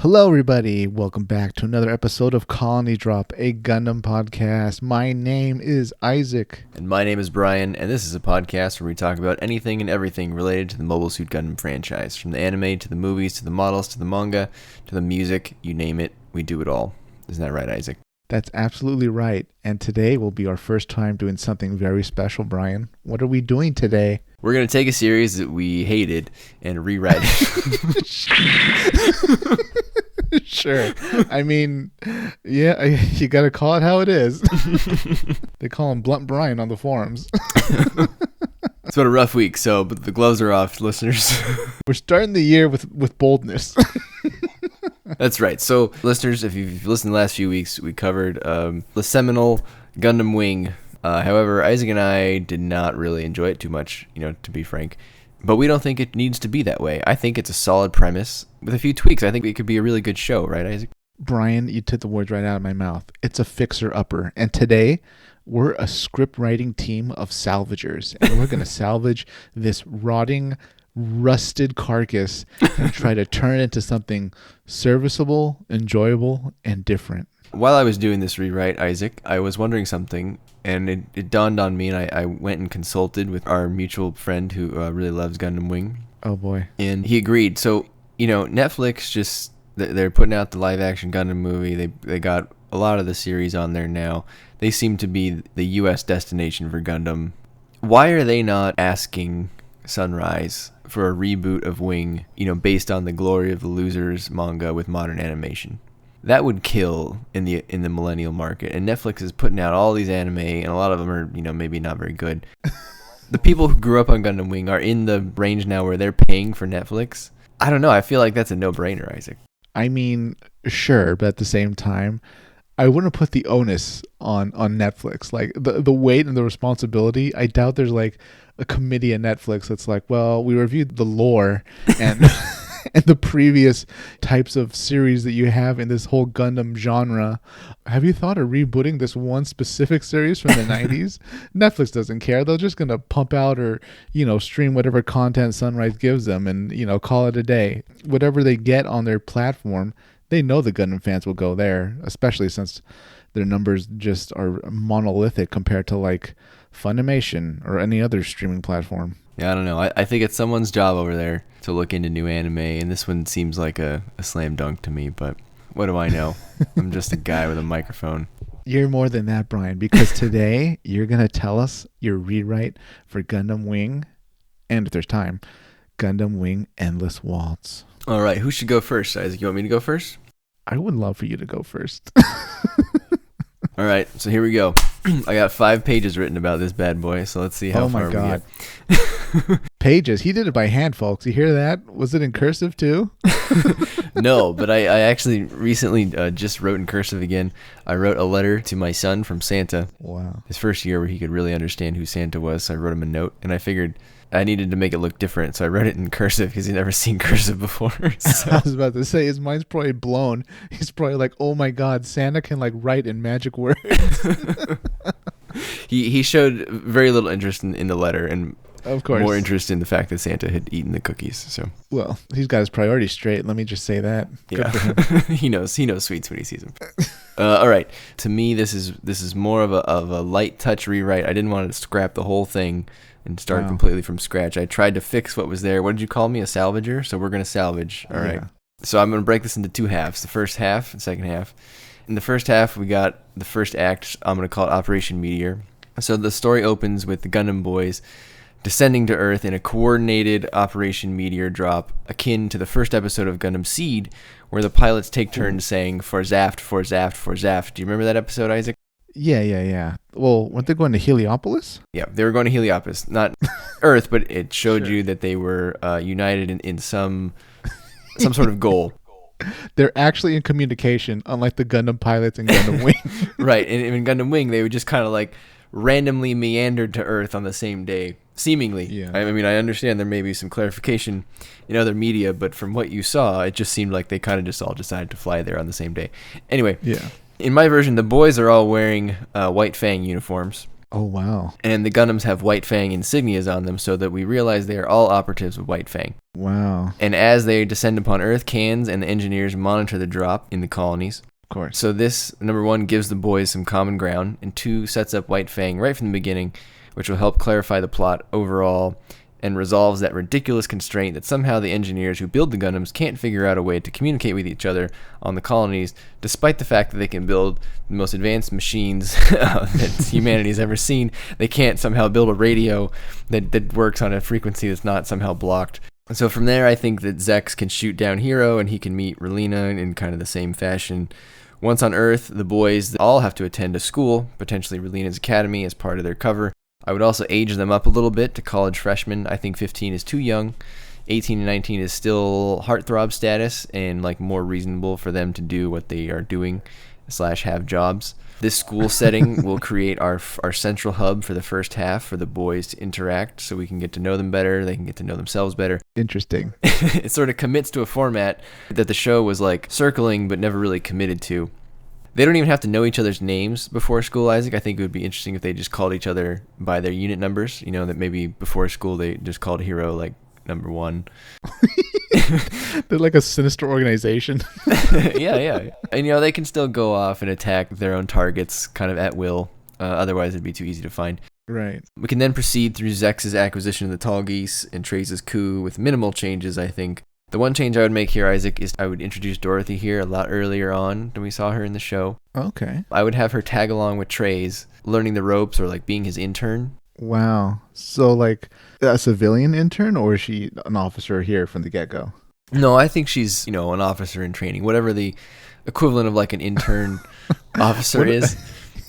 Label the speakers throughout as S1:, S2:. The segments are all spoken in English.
S1: Hello, everybody. Welcome back to another episode of Colony Drop, a Gundam podcast. My name is Isaac.
S2: And my name is Brian, and this is a podcast where we talk about anything and everything related to the Mobile Suit Gundam franchise. From the anime, to the movies, to the models, to the manga, to the music, you name it, we do it all. Isn't that right, Isaac?
S1: That's absolutely right. And today will be our first time doing something very special, Brian. What are we doing today?
S2: We're going to take a series that we hated and rewrite it.
S1: Sure. I mean, yeah, you got to call it how it is. They call him Blunt Brian on the forums.
S2: It's been a rough week, but the gloves are off, listeners.
S1: We're starting the year with boldness.
S2: That's right. So, listeners, if you've listened the last few weeks, we covered the seminal Gundam Wing. However, Isaac and I did not really enjoy it too much, to be frank. But we don't think it needs to be that way. I think it's a solid premise. With a few tweaks, I think it could be a really good show, right, Isaac?
S1: Brian, you took the words right out of my mouth. It's a fixer-upper. And today, we're a script-writing team of salvagers. And we're going to salvage this rotting, rusted carcass and try to turn it into something serviceable, enjoyable, and different.
S2: While I was doing this rewrite, Isaac, I was wondering something, and it dawned on me, and I went and consulted with our mutual friend who really loves Gundam Wing.
S1: Oh, boy.
S2: And he agreed. So, Netflix just, they're putting out the live-action Gundam movie. They got a lot of the series on there now. They seem to be the U.S. destination for Gundam. Why are they not asking Sunrise for a reboot of Wing, based on the Glory of the Losers manga with modern animation? That would kill in the millennial market. And Netflix is putting out all these anime, and a lot of them are, maybe not very good. The people who grew up on Gundam Wing are in the range now where they're paying for Netflix. I don't know. I feel like that's a no-brainer, Isaac.
S1: I mean, sure, but at the same time, I wouldn't put the onus on Netflix. Like, the weight and the responsibility, I doubt there's, like, a committee at Netflix that's like, well, we reviewed the lore and... and the previous types of series that you have in this whole Gundam genre. Have you thought of rebooting this one specific series from the 90s? Netflix doesn't care. They're just going to pump out or, stream whatever content Sunrise gives them and, call it a day. Whatever they get on their platform, they know the Gundam fans will go there, especially since their numbers just are monolithic compared to like Funimation or any other streaming platform.
S2: Yeah, I don't know. I think it's someone's job over there to look into new anime, and this one seems like a slam dunk to me, but what do I know? I'm just a guy with a microphone.
S1: You're more than that, Brian, because today you're going to tell us your rewrite for Gundam Wing, and if there's time, Gundam Wing Endless Waltz.
S2: All right, who should go first, Isaac? You want me to go first?
S1: I would love for you to go first.
S2: All right, so here we go. I got 5 pages written about this bad boy, so let's see how far we get.
S1: Pages? He did it by hand, folks. You hear that? Was it in cursive too?
S2: No, but I actually recently just wrote in cursive again. I wrote a letter to my son from Santa.
S1: Wow.
S2: His first year where he could really understand who Santa was, so I wrote him a note, and I figured I needed to make it look different, so I wrote it in cursive because he'd never seen cursive before. So.
S1: I was about to say, his mind's probably blown. He's probably like, oh my God, Santa can like write in magic words.
S2: He showed very little interest in the letter, and
S1: of course,
S2: more interest in the fact that Santa had eaten the cookies. So,
S1: well, he's got his priorities straight. Let me just say that.
S2: Good for him. he knows sweets when he sees them. All right, to me, this is more of a light touch rewrite. I didn't want to scrap the whole thing and start completely from scratch. I tried to fix what was there. What did you call me? A salvager? So we're going to salvage. All right. So I'm going to break this into 2 halves. The first half and second half. In the first half, we got the first act. I'm going to call it Operation Meteor. So the story opens with the Gundam boys descending to Earth in a coordinated Operation Meteor drop akin to the first episode of Gundam Seed, where the pilots take turns saying, for Zaft, for Zaft, for Zaft. Do you remember that episode, Isaac?
S1: Yeah. Well, weren't they going to Heliopolis?
S2: Yeah, they were going to Heliopolis. Not Earth, but it showed you that they were united in some sort of goal.
S1: They're actually in communication, unlike the Gundam pilots in Gundam Wing.
S2: Right, and in Gundam Wing, they would just kind of like randomly meandered to Earth on the same day, seemingly. Yeah. I mean, I understand there may be some clarification in other media, but from what you saw, it just seemed like they kind of just all decided to fly there on the same day. Anyway,
S1: yeah.
S2: In my version, the boys are all wearing White Fang uniforms.
S1: Oh, wow.
S2: And the Gundams have White Fang insignias on them so that we realize they are all operatives of White Fang.
S1: Wow.
S2: And as they descend upon Earth, Cans and the engineers monitor the drop in the colonies.
S1: Of course.
S2: So this, number one, gives the boys some common ground, and two, sets up White Fang right from the beginning, which will help clarify the plot overall and resolves that ridiculous constraint that somehow the engineers who build the Gundams can't figure out a way to communicate with each other on the colonies, despite the fact that they can build the most advanced machines that humanity has ever seen. They can't somehow build a radio that works on a frequency that's not somehow blocked. And so from there, I think that Zechs can shoot down Hero, and he can meet Relina in kind of the same fashion. Once on Earth, the boys all have to attend a school, potentially Relina's academy, as part of their cover. I would also age them up a little bit to college freshmen. I think 15 is too young. 18 and 19 is still heartthrob status and like more reasonable for them to do what they are doing / have jobs. This school setting will create our central hub for the first half for the boys to interact so we can get to know them better. They can get to know themselves better.
S1: Interesting.
S2: It sort of commits to a format that the show was like circling but never really committed to. They don't even have to know each other's names before school, Isaac. I think it would be interesting if they just called each other by their unit numbers. You know, that maybe before school they just called Hero like number 1.
S1: They're like a sinister organization.
S2: Yeah. And, you know, they can still go off and attack their own targets kind of at will. Otherwise, it'd be too easy to find.
S1: Right.
S2: We can then proceed through Zechs' acquisition of the Tall Geese and Treize's coup with minimal changes, I think. The one change I would make here, Isaac, is I would introduce Dorothy here a lot earlier on than we saw her in the show.
S1: Okay.
S2: I would have her tag along with Treize, learning the ropes or like being his intern.
S1: Wow. So like a civilian intern, or is she an officer here from the get-go?
S2: No, I think she's, you know, an officer in training, whatever the equivalent of like an intern officer is.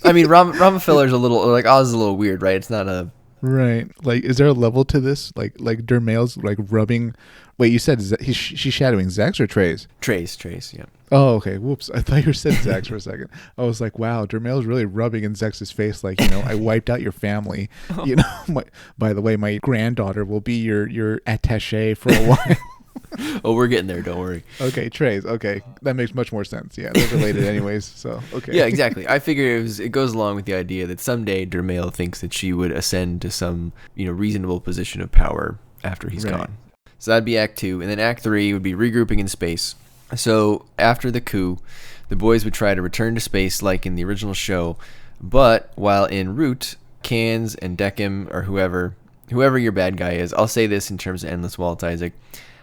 S2: I mean, Ramafeller's a little, like Oz is a little weird, right? It's not a...
S1: Right. Like, is there a level to this? Like Dermail's like rubbing... Wait, you said she's shadowing Zechs or Treize?
S2: Treize, yeah.
S1: Oh, okay. Whoops. I thought you said Zechs for a second. I was like, wow, Dermail's really rubbing in Zechs' face like, you know, I wiped out your family. You know, by the way, my granddaughter will be your attaché for a while.
S2: Oh, we're getting there. Don't worry.
S1: Okay, Treize. Okay, that makes much more sense. Yeah, they're related anyways. So okay.
S2: Yeah, exactly. I figure it goes along with the idea that someday Dermail thinks that she would ascend to some, you know, reasonable position of power after he's gone. So that'd be Act 2, and then Act 3 would be regrouping in space. So after the coup, the boys would try to return to space like in the original show, but while en route, Cans and Decim or whoever your bad guy is, I'll say this in terms of Endless Waltz, Isaac.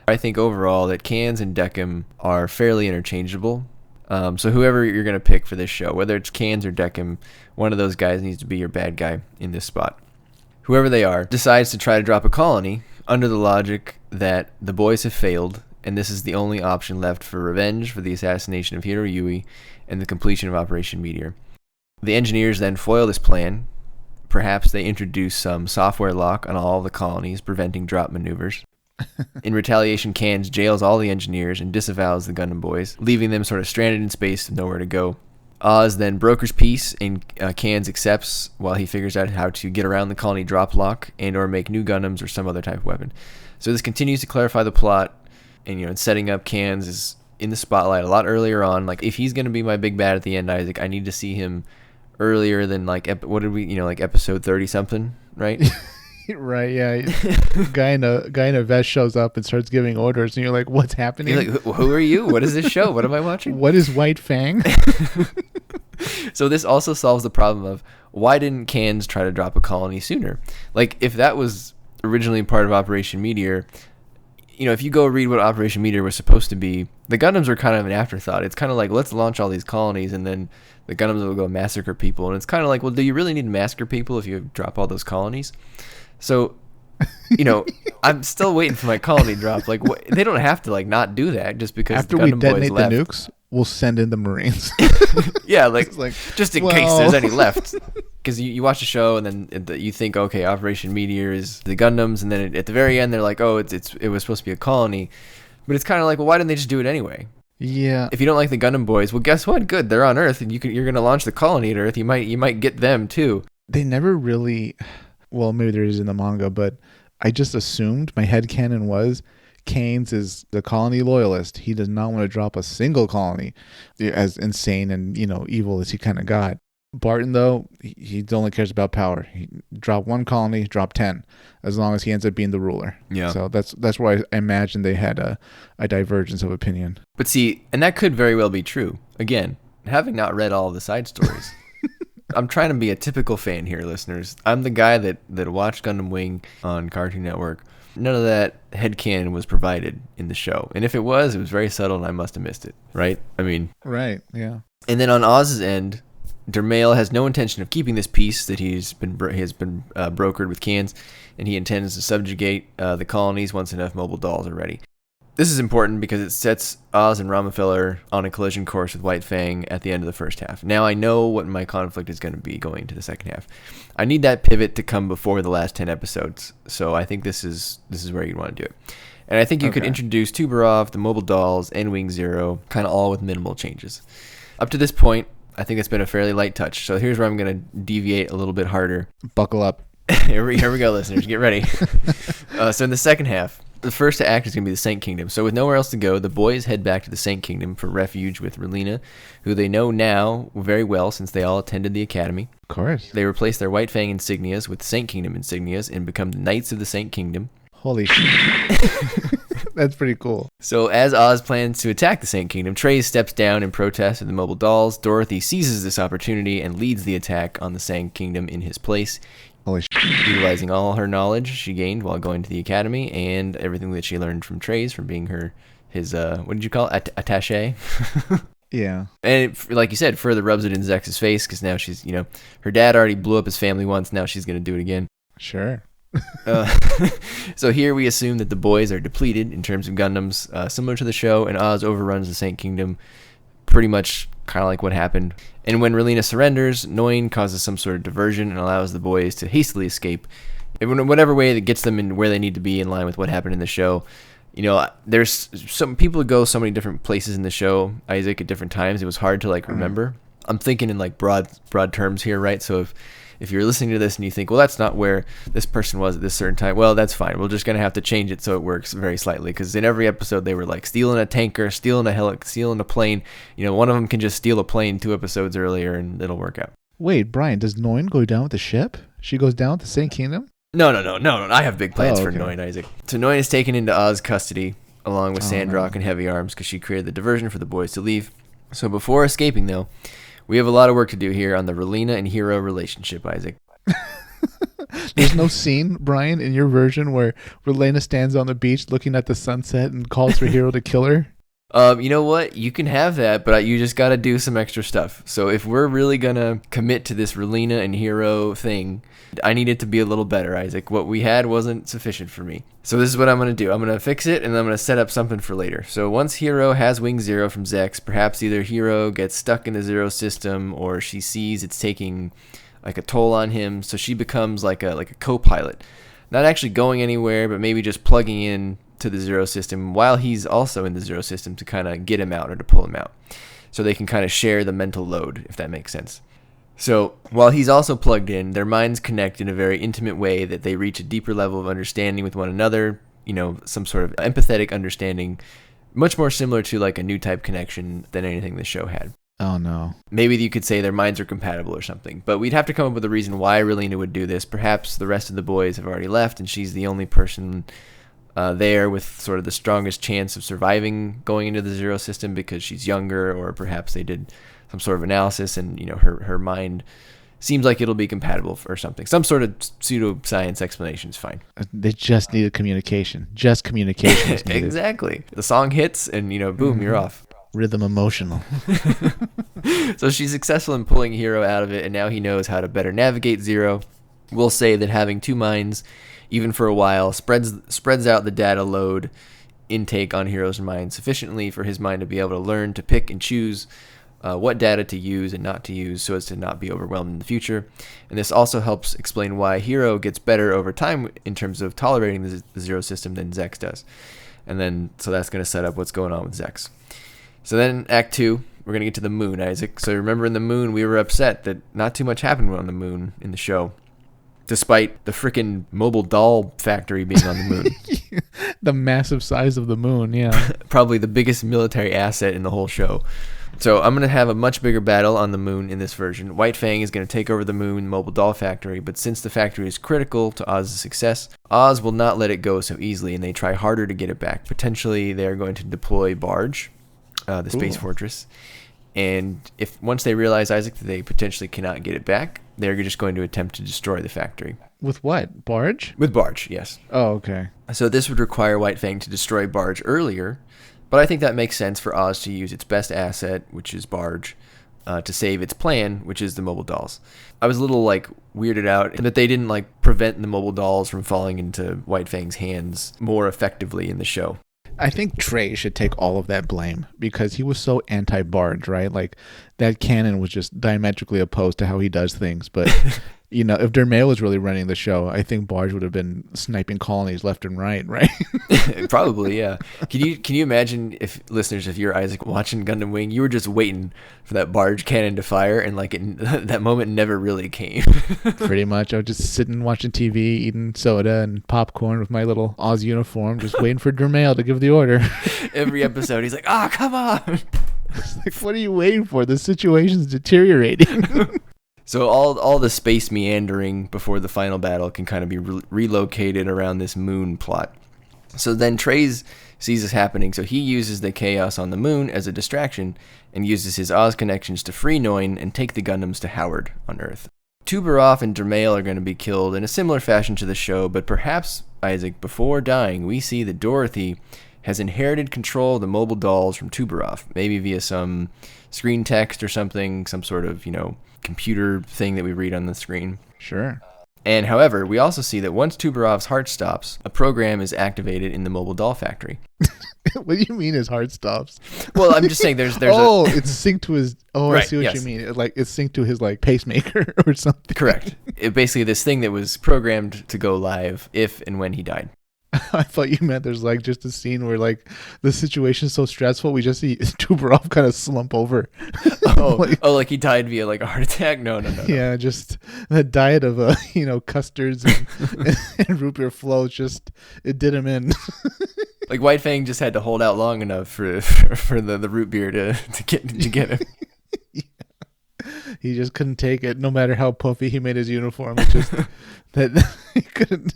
S2: I think overall that Cans and Decim are fairly interchangeable. So whoever you're going to pick for this show, whether it's Cans or Decim, one of those guys needs to be your bad guy in this spot. Whoever they are decides to try to drop a colony under the logic that the boys have failed, and this is the only option left for revenge for the assassination of Hiro Yui and the completion of Operation Meteor. The engineers then foil this plan. Perhaps they introduce some software lock on all of the colonies, preventing drop maneuvers. In retaliation, Cans jails all the engineers and disavows the Gundam boys, leaving them sort of stranded in space with nowhere to go. Oz then brokers peace, and Cans accepts while he figures out how to get around the colony drop lock and or make new Gundams or some other type of weapon. So this continues to clarify the plot, and, you know, setting up Cans is in the spotlight a lot earlier on. Like, if he's going to be my big bad at the end, Isaac, I need to see him earlier than like like episode 30 something, right?
S1: Right, yeah. guy in a vest shows up and starts giving orders, and you're like, what's happening?
S2: You're like, who are you? What is this show? What am I watching?
S1: What is White Fang?
S2: So this also solves the problem of why didn't Cans try to drop a colony sooner? Like, if that was originally part of Operation Meteor, you know, if you go read what Operation Meteor was supposed to be, the Gundams are kind of an afterthought. It's kind of like, let's launch all these colonies and then the Gundams will go massacre people. And it's kind of like, well, do you really need to massacre people if you drop all those colonies? So, you know, I'm still waiting for my colony drop. Like, they don't have to, like, not do that just because
S1: after
S2: the
S1: we
S2: Gundam
S1: detonate
S2: boys left.
S1: the nukes, we'll send in the Marines.
S2: Yeah, like just in case there's any left. Because you watch the show and then you think, okay, Operation Meteor is the Gundams, and then at the very end they're like, oh, it was supposed to be a colony. But it's kind of like, well, why didn't they just do it anyway?
S1: Yeah.
S2: If you don't like the Gundam boys, well, guess what? Good, they're on Earth, and you're going to launch the colony at Earth. You might get them too.
S1: They never really... Well, maybe there is in the manga, but I just assumed, my headcanon was, Canes is the colony loyalist. He does not want to drop a single colony, as insane and, you know, evil as he kind of got. Barton, though, he only cares about power. He drop one colony, drop 10, as long as he ends up being the ruler.
S2: Yeah.
S1: So that's why I imagine they had a divergence of opinion.
S2: But see, and that could very well be true. Again, having not read all of the side stories, I'm trying to be a typical fan here, listeners. I'm the guy that watched Gundam Wing on Cartoon Network. None of that headcanon was provided in the show. And if it was very subtle and I must have missed it, right? I mean...
S1: Right, yeah.
S2: And then on Oz's end, Dermail has no intention of keeping this peace that he has been brokered with Cans, and he intends to subjugate the colonies once enough mobile dolls are ready. This is important because it sets Oz and Ramafeller on a collision course with White Fang at the end of the first half. Now I know what my conflict is going to be going into the second half. I need that pivot to come before the last 10 episodes, so I think this is where you'd want to do it. And I think you could introduce Tuberov, the mobile dolls, and Wing Zero, kind of all with minimal changes. Up to this point, I think it's been a fairly light touch, so here's where I'm going to deviate a little bit harder.
S1: Buckle up.
S2: Here we go, listeners. Get ready. So in the second half, the first to act is going to be the Saint Kingdom. So with nowhere else to go, the boys head back to the Saint Kingdom for refuge with Relina, who they know now very well since they all attended the academy.
S1: Of course.
S2: They replace their White Fang insignias with Saint Kingdom insignias and become the Knights of the Saint Kingdom.
S1: Holy shit. That's pretty cool.
S2: So as Oz plans to attack the Saint Kingdom, Treize steps down in protest of the mobile dolls. Dorothy seizes this opportunity and leads the attack on the Saint Kingdom in his place.
S1: Holy shit.
S2: Utilizing all her knowledge she gained while going to the academy and everything that she learned from Treize from being his what did you call it? Attaché?
S1: Yeah. And
S2: it, like you said, further rubs it in Zechs' face because now she's, her dad already blew up his family once. Now she's going to do it again.
S1: Sure.
S2: So here we assume that the boys are depleted in terms of Gundams, similar to the show, and Oz overruns the Saint Kingdom, pretty much kind of like what happened. And when Relina surrenders, Noin causes some sort of diversion and allows the boys to hastily escape in whatever way that gets them in where they need to be in line with what happened in the show. There's some people who go so many different places in the show, Isaac, at different times. It was hard to remember. I'm thinking in broad terms here, right? So if you're listening to this and you think, well, that's not where this person was at this certain time, well, that's fine. We're just going to have to change it so it works very slightly, because in every episode they were stealing a tanker, stealing a plane. One of them can just steal a plane 2 episodes earlier and it'll work out.
S1: Wait, Brian, does Noin go down with the ship? She goes down with the Saint Kingdom?
S2: No. I have big plans for Noin, Isaac. So Noin is taken into Oz custody along with Sandrock and Heavy Arms because she created the diversion for the boys to leave. So before escaping, though, we have a lot of work to do here on the Relina and Hero relationship, Isaac.
S1: There's no scene, Brian, in your version where Relina stands on the beach looking at the sunset and calls for Hero to kill her?
S2: You know what? You can have that, but you just got to do some extra stuff. So if we're really going to commit to this Relina and Hero thing, I need it to be a little better, Isaac. What we had wasn't sufficient for me. So this is what I'm going to do. I'm going to fix it, and I'm going to set up something for later. So once Hero has Wing Zero from Zechs, perhaps either Hero gets stuck in the Zero system, or she sees it's taking a toll on him, so she becomes like a co-pilot. Not actually going anywhere, but maybe just plugging in to the Zero system while he's also in the Zero system to kind of get him out or to pull him out. So they can kind of share the mental load, if that makes sense. So while he's also plugged in, their minds connect in a very intimate way that they reach a deeper level of understanding with one another, some sort of empathetic understanding, much more similar to a new type connection than anything the show had.
S1: Oh, no.
S2: Maybe you could say their minds are compatible or something, but we'd have to come up with a reason why Relina would do this. Perhaps the rest of the boys have already left and she's the only person there with sort of the strongest chance of surviving going into the Zero system because she's younger, or perhaps they did some sort of analysis and her mind seems like it'll be compatible or something. Some sort of pseudoscience explanation is fine.
S1: They just needed communication. Just communication is needed.
S2: Exactly. The song hits and boom, you're off.
S1: Rhythm emotional.
S2: So she's successful in pulling Hero out of it, and now he knows how to better navigate Zero. We'll say that having 2 minds, even for a while, spreads out the data load intake on Hero's mind sufficiently for his mind to be able to learn to pick and choose what data to use and not to use so as to not be overwhelmed in the future. And this also helps explain why Hero gets better over time in terms of tolerating the Zero system than Zechs does. And then, so that's going to set up what's going on with Zechs. So then Act 2, we're going to get to the moon, Isaac. So remember in the moon, we were upset that not too much happened on the moon in the show, despite the freaking mobile doll factory being on the moon.
S1: The massive size of the moon, yeah.
S2: Probably the biggest military asset in the whole show. So I'm going to have a much bigger battle on the moon in this version. White Fang is going to take over the moon mobile doll factory, but since the factory is critical to Oz's success, Oz will not let it go so easily, and they try harder to get it back. Potentially, they are going to deploy Barge, the space fortress, and if once they realize, Isaac, that they potentially cannot get it back, they're just going to attempt to destroy the factory.
S1: With what? Barge?
S2: With Barge, yes.
S1: Oh, okay.
S2: So this would require White Fang to destroy Barge earlier, but I think that makes sense for Oz to use its best asset, which is Barge, to save its plan, which is the mobile dolls. I was a little weirded out that they didn't prevent the mobile dolls from falling into White Fang's hands more effectively in the show.
S1: I think Treize should take all of that blame because he was so anti-Barge, right? That canon was just diametrically opposed to how he does things. But, if Dermail was really running the show, I think Barge would have been sniping colonies left and right?
S2: Probably, yeah. Can you imagine if you're Isaac watching Gundam Wing, you were just waiting for that Barge cannon to fire, and that moment never really came.
S1: Pretty much. I was just sitting watching TV, eating soda and popcorn with my little Oz uniform, just waiting for Dermail to give the order.
S2: Every episode, he's like, come on.
S1: It's what are you waiting for? The situation's deteriorating.
S2: So all the space meandering before the final battle can kind of be relocated around this moon plot. So then Treize sees this happening, so he uses the chaos on the moon as a distraction and uses his Oz connections to free Noin and take the Gundams to Howard on Earth. Tuberoff and Dermail are going to be killed in a similar fashion to the show, but perhaps, Isaac, before dying, we see that Dorothy has inherited control of the mobile dolls from Tuberoff, maybe via some screen text or something, some sort of, computer thing that we read on the screen.
S1: Sure.
S2: And however, we also see that once Tuberoff's heart stops, a program is activated in the mobile doll factory.
S1: What do you mean his heart stops?
S2: Well, I'm just saying there's
S1: it's synced to his
S2: right,
S1: I see what you mean. It's synced to his pacemaker or something.
S2: Correct. Basically this thing that was programmed to go live if and when he died.
S1: I thought you meant there's just a scene where the situation's so stressful we just see Tuberoff kind of slump over.
S2: He died via a heart attack? No.
S1: Yeah, just the diet of custards and root beer flow it did him in.
S2: White Fang just had to hold out long enough for the root beer to get him.
S1: Yeah. He just couldn't take it, no matter how puffy he made his uniform. It's just that he couldn't.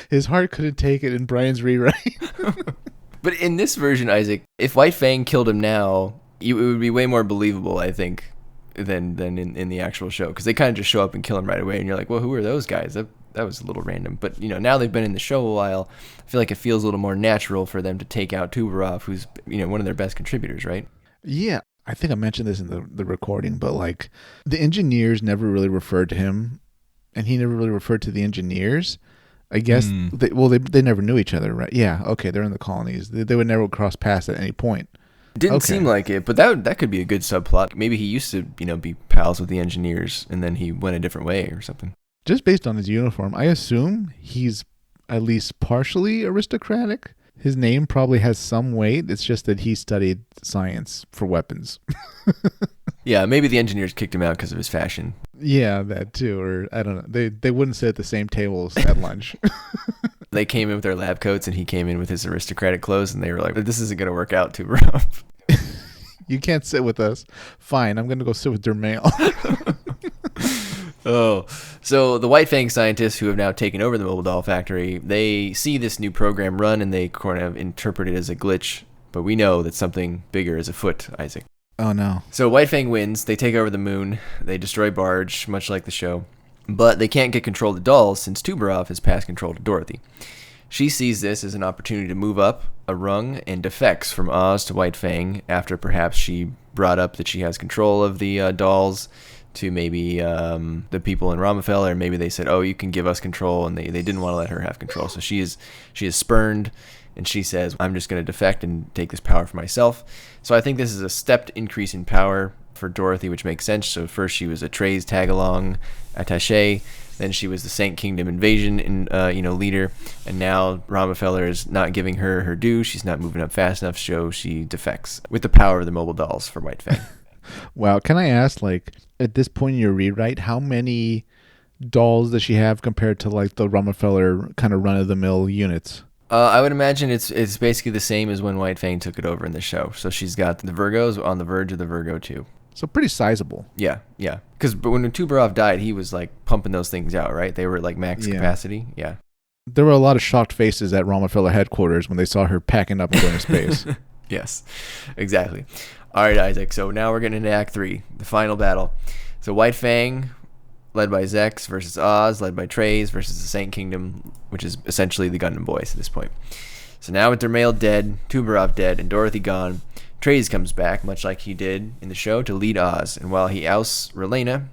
S1: His heart couldn't take it in Brian's rewrite.
S2: But in this version, Isaac, if White Fang killed him now, it would be way more believable, I think, than in the actual show, because they kind of just show up and kill him right away, and you're like, well, who are those guys? That was a little random. But now they've been in the show a while. I feel like it feels a little more natural for them to take out Tuberoff, who's one of their best contributors, right?
S1: Yeah. I think I mentioned this in the recording, but the engineers never really referred to him, and he never really referred to the engineers. I guess they never knew each other, right? Yeah, okay, they're in the colonies. They would never cross paths at any point.
S2: Didn't seem like it, but that could be a good subplot. Maybe he used to be pals with the engineers, and then he went a different way or something.
S1: Just based on his uniform, I assume he's at least partially aristocratic. His name probably has some weight. It's just that he studied science for weapons.
S2: Yeah, maybe the engineers kicked him out because of his fashion.
S1: Yeah, that too. Or I don't know. They wouldn't sit at the same tables at lunch.
S2: They came in with their lab coats, and he came in with his aristocratic clothes, and they were like, this isn't going to work out too rough.
S1: You can't sit with us. Fine, I'm going to go sit with Dermail.
S2: Oh, so the White Fang scientists who have now taken over the mobile doll factory, they see this new program run and they kind of interpret it as a glitch, but we know that something bigger is afoot, Isaac.
S1: Oh no.
S2: So White Fang wins, they take over the moon, they destroy Barge, much like the show, but they can't get control of the dolls since Tuberoff has passed control to Dorothy. She sees this as an opportunity to move up a rung and defects from Oz to White Fang after perhaps she brought up that she has control of the dolls to maybe the people in Ramaphel, or maybe they said, oh, you can give us control, and they didn't want to let her have control. So she is spurned, and she says, I'm just going to defect and take this power for myself. So I think this is a stepped increase in power for Dorothy, which makes sense. So first she was a Treize tag-along attaché, then she was the Saint Kingdom invasion leader, and now Ramafeller is not giving her her due. She's not moving up fast enough, so she defects with the power of the mobile dolls for White Fang.
S1: Wow, can I ask, at this point in your rewrite, how many dolls does she have compared to the Ramafeller kind of run-of-the-mill units?
S2: I would imagine it's basically the same as when White Fang took it over in the show. So she's got the Virgos on the verge of the Virgo too.
S1: So pretty sizable.
S2: Yeah. Because when Tuberov died, he was like pumping those things out, right? They were like max capacity. Yeah.
S1: There were a lot of shocked faces at Ramaphila headquarters when they saw her packing up and going to space.
S2: Yes, exactly. All right, Isaac. So now we're getting into Act 3, the final battle. So White Fang, led by Zechs, versus Oz, led by Treize, versus the Saint Kingdom, which is essentially the Gundam Boys at this point. So now with their male dead, Tuberov dead, and Dorothy gone, Treize comes back, much like he did in the show, to lead Oz. And while he ousts Relena,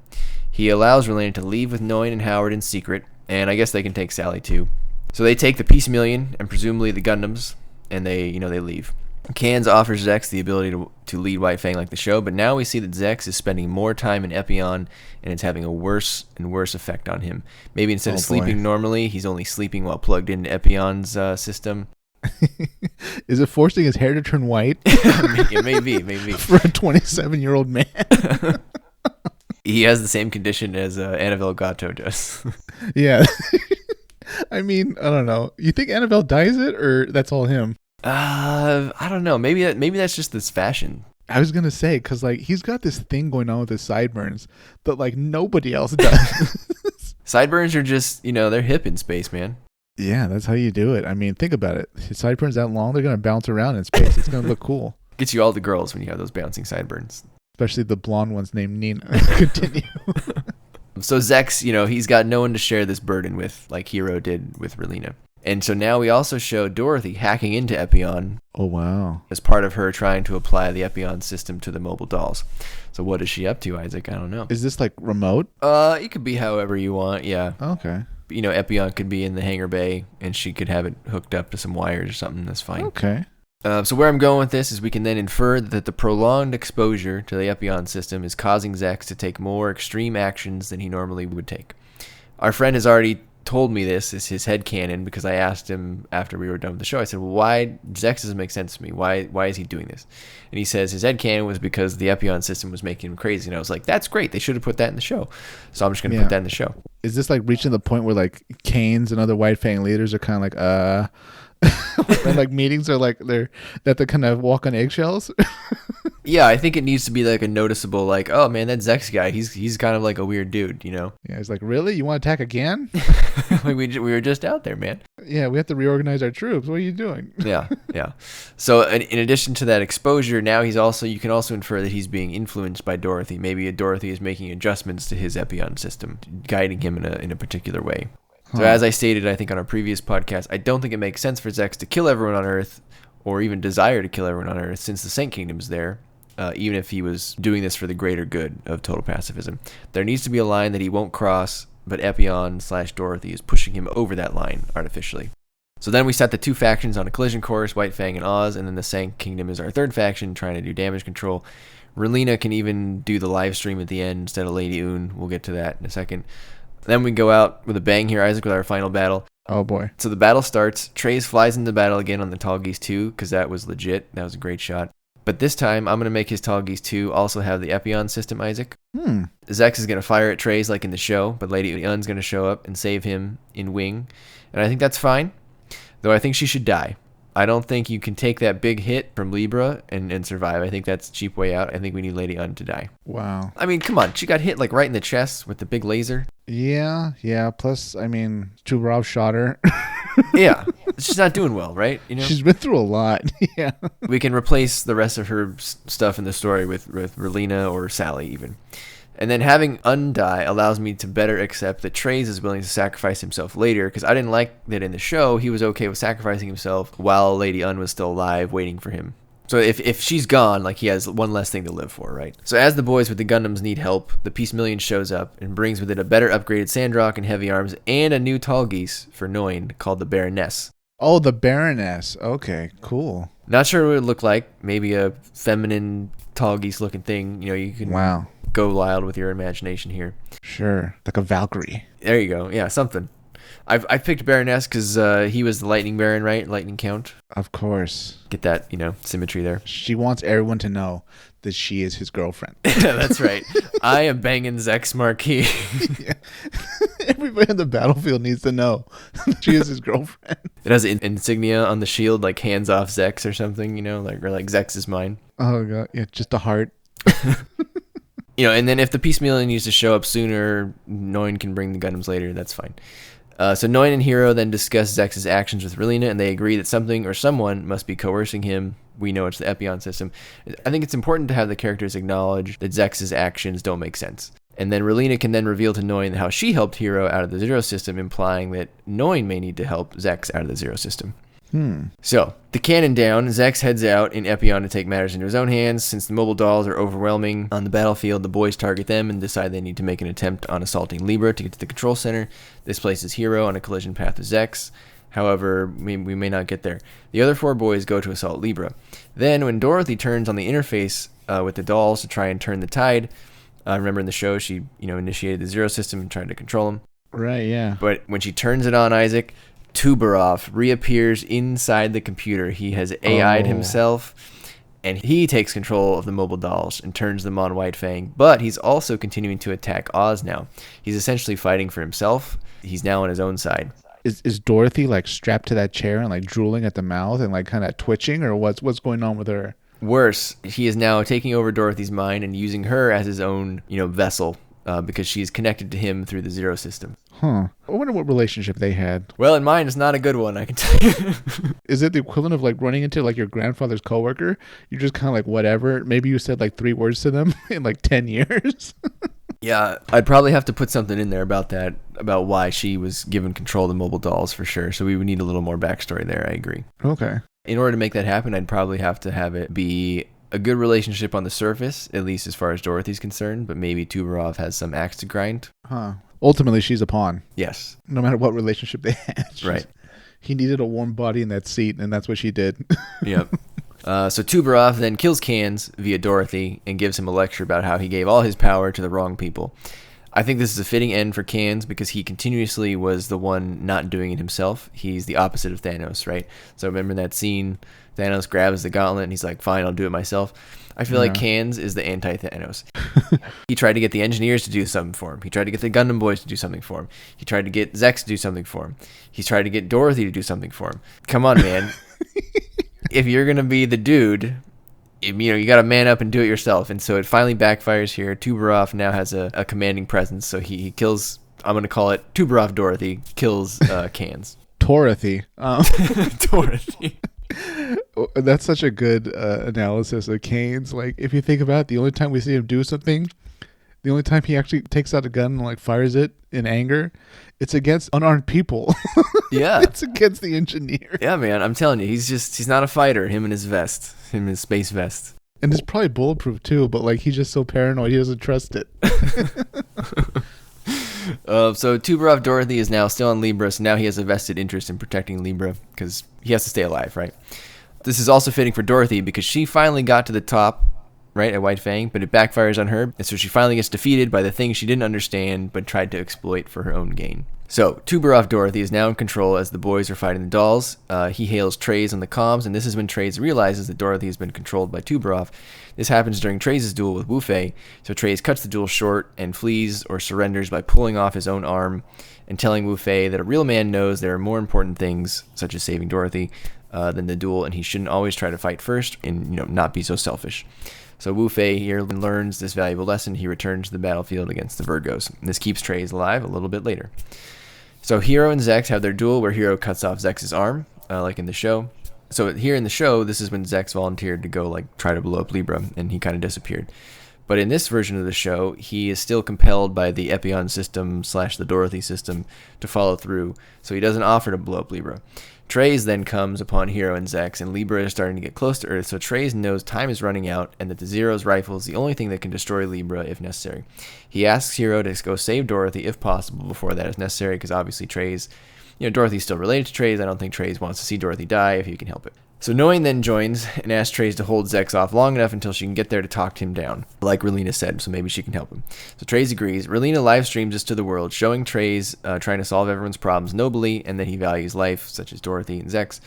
S2: he allows Relena to leave with Noin and Howard in secret, and I guess they can take Sally too. So they take the Peace Million and presumably the Gundams, and they leave. Cans offers Zechs the ability to lead White Fang like the show, but now we see that Zechs is spending more time in Epion, and it's having a worse and worse effect on him. Maybe instead of sleeping normally, he's only sleeping while plugged into Epion's system.
S1: Is it forcing his hair to turn white?
S2: Maybe.
S1: For a 27-year-old man.
S2: He has the same condition as Annabelle Gatto does.
S1: Yeah. I mean, I don't know. You think Annabelle dyes it, or that's all him?
S2: I don't know. Maybe that's just this fashion.
S1: I was gonna say, because like he's got this thing going on with his sideburns that like nobody else does.
S2: Sideburns are just, they're hip in space, man.
S1: Yeah, that's how you do it. I mean, think about it. His sideburns that long, they're gonna bounce around in space. It's gonna look cool.
S2: Gets you all the girls when you have those bouncing sideburns.
S1: Especially the blonde ones named Nina. Continue.
S2: So Zechs, he's got no one to share this burden with, like Hero did with Relena. And so now we also show Dorothy hacking into Epion.
S1: Oh, wow.
S2: As part of her trying to apply the Epion system to the mobile dolls. So what is she up to, Isaac? I don't know.
S1: Is this like remote?
S2: It could be however you want, yeah.
S1: Okay.
S2: Epion could be in the hangar bay, and she could have it hooked up to some wires or something. That's fine.
S1: Okay.
S2: So where I'm going with this is we can then infer that the prolonged exposure to the Epion system is causing Zechs to take more extreme actions than he normally would take. Our friend has already told me this is his headcanon because I asked him after we were done with the show. I said, well, why Zechs doesn't make sense to me? Why is he doing this? And he says his headcanon was because the Epion system was making him crazy. And I was like, that's great. They should have put that in the show. So I'm just going to put that in the show.
S1: Is this like reaching the point where like Canes and other White Fang leaders are kind of like, and like meetings are like they kind of walk on eggshells?
S2: Yeah, I think it needs to be like a noticeable, like, oh man, that Zechs guy, he's kind of like a weird dude,
S1: Yeah, he's like, really? You want to attack again?
S2: Like we were just out there, man.
S1: Yeah, we have to reorganize our troops. What are you doing?
S2: Yeah. So in addition to that exposure, now you can also infer that he's being influenced by Dorothy. Maybe Dorothy is making adjustments to his Epion system, guiding him in a particular way. So as I stated, I think on our previous podcast, I don't think it makes sense for Zechs to kill everyone on Earth, or even desire to kill everyone on Earth, since the Saint Kingdom's there. Even if he was doing this for the greater good of total pacifism. There needs to be a line that he won't cross, but Epion/Dorothy is pushing him over that line artificially. So then we set the two factions on a collision course, White Fang and Oz, and then the Saint Kingdom is our third faction trying to do damage control. Relena can even do the live stream at the end instead of Lady Un. We'll get to that in a second. Then we go out with a bang here, Isaac, with our final battle.
S1: Oh boy.
S2: So the battle starts. Treize flies into battle again on the Tall Geese 2, because that was legit. That was a great shot. But this time, I'm going to make his Tall Geese 2 also have the Epion system, Isaac. Zechs is going to fire at Treize like in the show, but Lady Un's going to show up and save him in Wing. And I think that's fine, though I think she should die. I don't think you can take that big hit from Libra and survive. I think that's a cheap way out. I think we need Lady Un to die.
S1: Wow.
S2: I mean, come on. She got hit like right in the chest with the big laser.
S1: Yeah. Plus, I mean, Tuberov shot her.
S2: Yeah. She's not doing well, right?
S1: She's been through a lot. Yeah.
S2: We can replace the rest of her stuff in the story with Relena or Sally even. And then having Undie allows me to better accept that Treize is willing to sacrifice himself later, because I didn't like that in the show he was okay with sacrificing himself while Lady Un was still alive waiting for him. So if she's gone, like, he has one less thing to live for, right? So as the boys with the Gundams need help, the Peace Million shows up and brings with it a better upgraded Sandrock and heavy arms and a new Tall Geese for Noin called the Baroness.
S1: Oh, the Baroness. Okay, cool.
S2: Not sure what it would look like. Maybe a feminine Tall Geese looking thing. You can go wild with your imagination here.
S1: Sure, like a Valkyrie.
S2: There you go. Yeah, something. I picked Baroness because he was the Lightning Baron, right? Lightning Count.
S1: Of course.
S2: Get that, symmetry there.
S1: She wants everyone to know that she is his girlfriend.
S2: That's right. I am banging Zechs Marquis.
S1: Yeah. Everybody on the battlefield needs to know she is his girlfriend.
S2: It has an insignia on the shield, like hands off Zechs or something, or like Zechs is mine.
S1: Oh god, yeah, just a heart.
S2: And then if the piecemeal needs to show up sooner, Noin can bring the Gundams later. That's fine. So Noin and Hero then discuss Zechs' actions with Relina, and they agree that something or someone must be coercing him. We know it's the Epion system. I think it's important to have the characters acknowledge that Zechs' actions don't make sense. And then Relina can then reveal to Noin how she helped Hero out of the Zero system, implying that Noin may need to help Zechs out of the Zero system. So, the cannon down, Zechs heads out in Epion to take matters into his own hands. Since the mobile dolls are overwhelming on the battlefield, the boys target them and decide they need to make an attempt on assaulting Libra to get to the control center. This places Hero on a collision path with Zechs. However, we may not get there. The other 4 boys go to assault Libra. Then, when Dorothy turns on the interface with the dolls to try and turn the tide, remember in the show she initiated the Zero system and tried to control them.
S1: Right, yeah.
S2: But when she turns it on Isaac, Tuberoff reappears inside the computer. He has AI'd himself, and he takes control of the mobile dolls and turns them on White Fang. But he's also continuing to attack Oz now. He's essentially fighting for himself. He's now on his own side.
S1: Is Dorothy like strapped to that chair and like drooling at the mouth and like kind of twitching, or what's going on with her?
S2: Worse, he is now taking over Dorothy's mind and using her as his own, vessel, because she's connected to him through the Zero system.
S1: I wonder what relationship they had.
S2: Well, in mine, it's not a good one, I can tell you.
S1: Is it the equivalent of like running into like your grandfather's coworker? You're just kind of like whatever. Maybe you said like 3 words to them in like 10 years.
S2: Yeah, I'd probably have to put something in there about that, about why she was given control of the mobile dolls for sure. So we would need a little more backstory there, I agree.
S1: Okay.
S2: In order to make that happen, I'd probably have to have it be a good relationship on the surface, at least as far as Dorothy's concerned, but maybe Tuberoff has some axe to grind.
S1: Ultimately, she's a pawn.
S2: Yes.
S1: No matter what relationship they had.
S2: Right.
S1: He needed a warm body in that seat, and that's what she did.
S2: Yep. So Tuberoff then kills Cans via Dorothy and gives him a lecture about how he gave all his power to the wrong people. I think this is a fitting end for Cans because he continuously was the one not doing it himself. He's the opposite of Thanos, right? So remember that scene? Thanos grabs the gauntlet and he's like, fine, I'll do it myself. I feel like Cans is the anti-Thanos. He tried to get the engineers to do something for him. He tried to get the Gundam boys to do something for him. He tried to get Zechs to do something for him. He's tried to get Dorothy to do something for him. Come on, man. If you're going to be the dude, you got to man up and do it yourself. And so it finally backfires here. Tuberoff now has a commanding presence. So he kills, I'm going to call it Tuberoff Dorothy, kills Cans.
S1: Torothy.
S2: Dorothy.
S1: That's such a good analysis of Kane's. Like, if you think about it, the only time we see him do something, the only time he actually takes out a gun and like fires it in anger, it's against unarmed people.
S2: Yeah.
S1: It's against the engineer.
S2: Yeah, man, I'm telling you, he's not a fighter, him and his vest, him and his space vest.
S1: And it's probably bulletproof too, but like he's just so paranoid he doesn't trust it.
S2: So Tuberoff Dorothy is now still on Libra, so now he has a vested interest in protecting Libra because he has to stay alive, right? This is also fitting for Dorothy because she finally got to the top, right, at White Fang, but it backfires on her, and so she finally gets defeated by the thing she didn't understand but tried to exploit for her own gain. So, Tuberoff Dorothy is now in control as the boys are fighting the dolls. He hails Treize on the comms, and this is when Treize realizes that Dorothy has been controlled by Tuberoff. This happens during Treize's duel with Wu Fei, so Treize cuts the duel short and flees or surrenders by pulling off his own arm and telling Wu Fei that a real man knows there are more important things, such as saving Dorothy, than the duel, and he shouldn't always try to fight first and not be so selfish. So Wu Fei here learns this valuable lesson. He returns to the battlefield against the Virgos. And this keeps Treize alive a little bit later. So Hero and Zechs have their duel where Hero cuts off Zechs' arm, like in the show. So here in the show, this is when Zechs volunteered to go try to blow up Libra, and he kind of disappeared. But in this version of the show, he is still compelled by the Epion system / the Dorothy system to follow through, so he doesn't offer to blow up Libra. Treize then comes upon Hero and Zechs, and Libra is starting to get close to Earth, so Treize knows time is running out and that the Zero's rifle is the only thing that can destroy Libra if necessary. He asks Hero to go save Dorothy if possible before that is necessary, because obviously Treize, Dorothy's still related to Treize. I don't think Treize wants to see Dorothy die if he can help it. So Noin then joins and asks Treize to hold Zechs off long enough until she can get there to talk him down, like Relina said, so maybe she can help him. So Treize agrees. Relina live streams this to the world, showing Treize trying to solve everyone's problems nobly and that he values life, such as Dorothy and Zechs.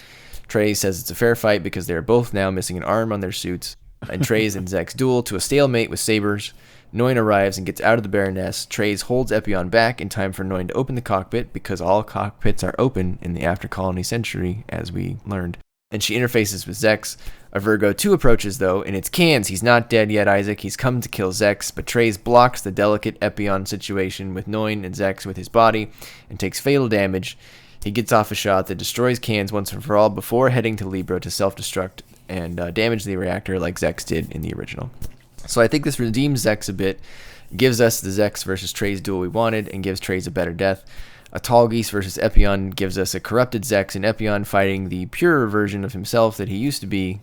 S2: Treize says it's a fair fight because they are both now missing an arm on their suits. And Treize and Zechs duel to a stalemate with sabers. Noin arrives and gets out of the Baroness. Treize holds Epion back in time for Noin to open the cockpit, because all cockpits are open in the after colony century, as we learned. And she interfaces with Zechs. A Virgo 2 approaches, though, and it's Cans. He's not dead yet, Isaac. He's come to kill Zechs, but Treize blocks the delicate Epion situation with Noin and Zechs with his body and takes fatal damage. He gets off a shot that destroys Cans once and for all before heading to Libra to self-destruct and damage the reactor like Zechs did in the original. So I think this redeems Zechs a bit, gives us the Zechs versus Treize duel we wanted, and gives Treize a better death. A Tallgeese versus Epion gives us a corrupted Zechs and Epion fighting the purer version of himself that he used to be,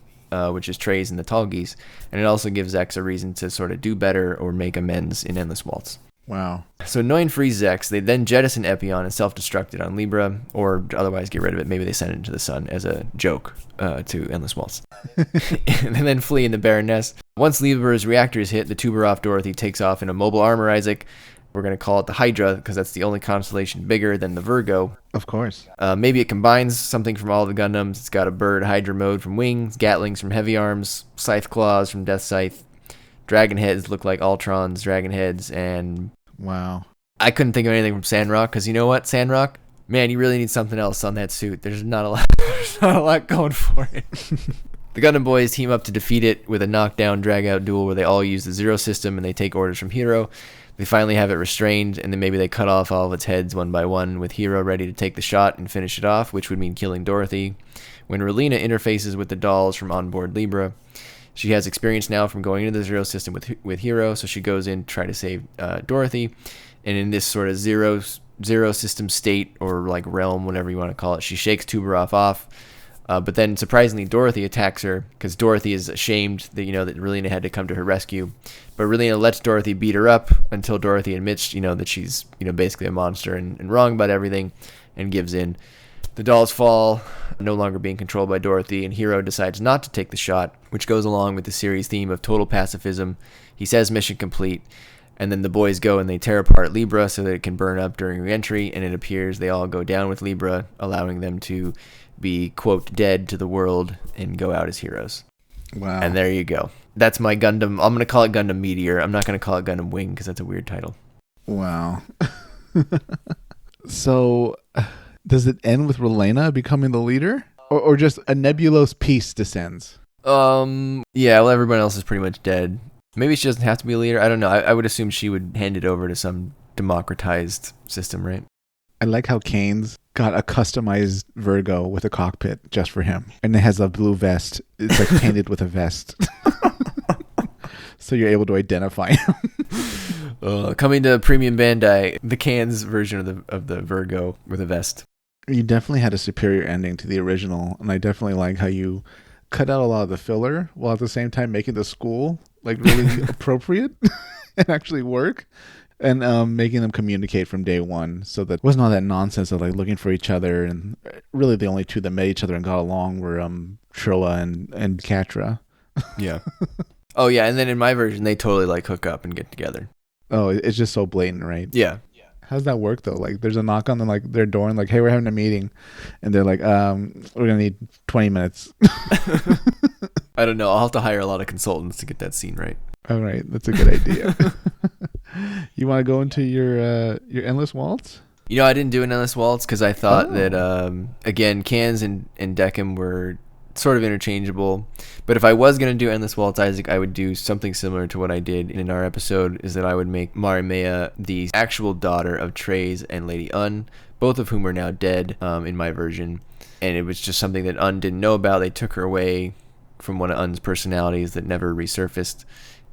S2: which is Treize and the Tallgeese. And it also gives Zechs a reason to sort of do better or make amends in Endless Waltz.
S1: Wow.
S2: So Noin frees Zechs. They then jettison Epion and self-destruct it on Libra, or otherwise get rid of it. Maybe they send it into the sun as a joke to Endless Waltz. And then flee in the Baroness. Once Libra's reactor is hit, the Tuberoff Dorothy takes off in a mobile armor, Isaac. We're going to call it the Hydra, because that's the only constellation bigger than the Virgo.
S1: Of course.
S2: Maybe it combines something from all the Gundams. It's got a bird Hydra mode from Wings, Gatlings from Heavy Arms, Scythe Claws from Death Scythe. Dragon heads look like Ultron's dragon heads, and...
S1: Wow.
S2: I couldn't think of anything from Sandrock, because you know what, Sandrock? Man, you really need something else on that suit. There's not a lot going for it. The Gundam Boys team up to defeat it with a knockdown, drag-out duel where they all use the Zero system and they take orders from Hero. They finally have it restrained, and then maybe they cut off all of its heads one by one, with Hero ready to take the shot and finish it off, which would mean killing Dorothy. When Relina interfaces with the dolls from onboard Libra, she has experience now from going into the Zero system with Hero, so she goes in to try to save Dorothy. And in this sort of zero system state, or like realm, whatever you want to call it, she shakes Tuberoff off. But then, surprisingly, Dorothy attacks her, because Dorothy is ashamed that, that Relina had to come to her rescue. But Relina lets Dorothy beat her up until Dorothy admits, that she's, basically a monster and wrong about everything, and gives in. The dolls fall, no longer being controlled by Dorothy, and Hero decides not to take the shot, which goes along with the series theme of total pacifism. He says mission complete, and then the boys go and they tear apart Libra so that it can burn up during re-entry, and it appears they all go down with Libra, allowing them to be, quote, dead to the world and go out as heroes.
S1: Wow.
S2: And there you go. That's my Gundam. I'm going to call it Gundam Meteor. I'm not going to call it Gundam Wing, because that's a weird title.
S1: Wow. So, does it end with Relena becoming the leader? Or just a nebulous peace descends?
S2: Yeah, well, everyone else is pretty much dead. Maybe she doesn't have to be a leader. I don't know. I would assume she would hand it over to some democratized system, right?
S1: I like how Kane's got a customized Virgo with a cockpit just for him. And it has a blue vest. It's like painted with a vest. So you're able to identify him.
S2: Coming to Premium Bandai, the Cans version of the Virgo with a vest.
S1: You definitely had a superior ending to the original. And I definitely like how you cut out a lot of the filler while at the same time making the school like really appropriate and actually work. And making them communicate from day one, so that wasn't all that nonsense of like looking for each other. And really, the only two that met each other and got along were Trilla and Catra.
S2: Yeah. Oh yeah, and then in my version, they totally like hook up and get together.
S1: Oh, it's just so blatant, right?
S2: Yeah.
S1: How's that work though? Like, there's a knock on their door and like, hey, we're having a meeting, and they're like, we're gonna need 20 minutes.
S2: I don't know. I'll have to hire a lot of consultants to get that scene right.
S1: All right, that's a good idea. You want to go into your Endless Waltz?
S2: I didn't do an Endless Waltz because I thought that, again, Cans and Deckham were sort of interchangeable. But if I was going to do Endless Waltz, Isaac, I would do something similar to what I did in our episode, is that I would make Marimea the actual daughter of Treize and Lady Un, both of whom are now dead in my version. And it was just something that Un didn't know about. They took her away from one of Un's personalities that never resurfaced.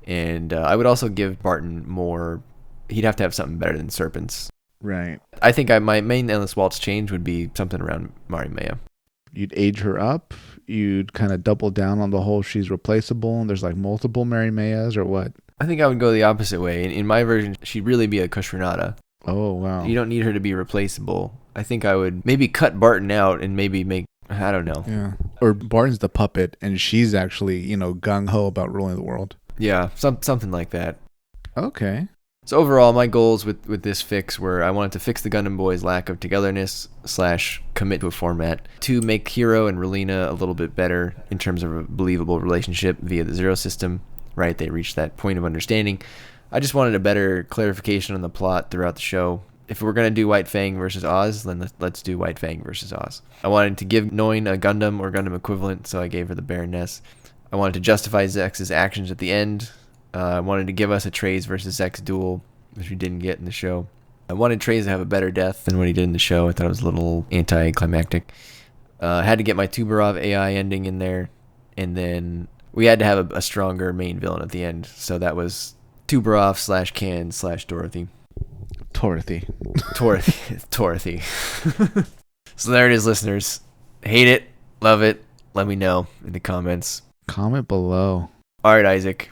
S2: And I would also give Barton more. He'd have to have something better than serpents.
S1: Right.
S2: I think my main Endless Waltz change would be something around Marimea.
S1: You'd age her up. You'd kind of double down on the whole she's replaceable and there's like multiple Marimeas, or what?
S2: I think I would go the opposite way. In my version, she'd really be a Kushrenata.
S1: Oh, wow.
S2: You don't need her to be replaceable. I think I would maybe cut Barton out and maybe make, I don't know.
S1: Yeah. Or Barton's the puppet and she's actually, gung-ho about ruling the world.
S2: Yeah, something like that.
S1: Okay.
S2: So overall, my goals with this fix were I wanted to fix the Gundam Boys' lack of togetherness / commit to a format. 2, make Hero and Relina a little bit better in terms of a believable relationship via the Zero system, right? They reached that point of understanding. I just wanted a better clarification on the plot throughout the show. If we're going to do White Fang versus Oz, then let's do White Fang versus Oz. I wanted to give Noin a Gundam or Gundam equivalent, so I gave her the Baroness. I wanted to justify Zechs' actions at the end. I wanted to give us a Treize versus Zechs duel, which we didn't get in the show. I wanted Treize to have a better death than what he did in the show. I thought it was a little anticlimactic. Had to get my Tubarov AI ending in there, and then we had to have a stronger main villain at the end. So that was Tubarov / Can / Dorothy.
S1: Torothy.
S2: Torothy. So there it is, listeners. Hate it, love it. Let me know in the comments.
S1: Comment below.
S2: All right, Isaac.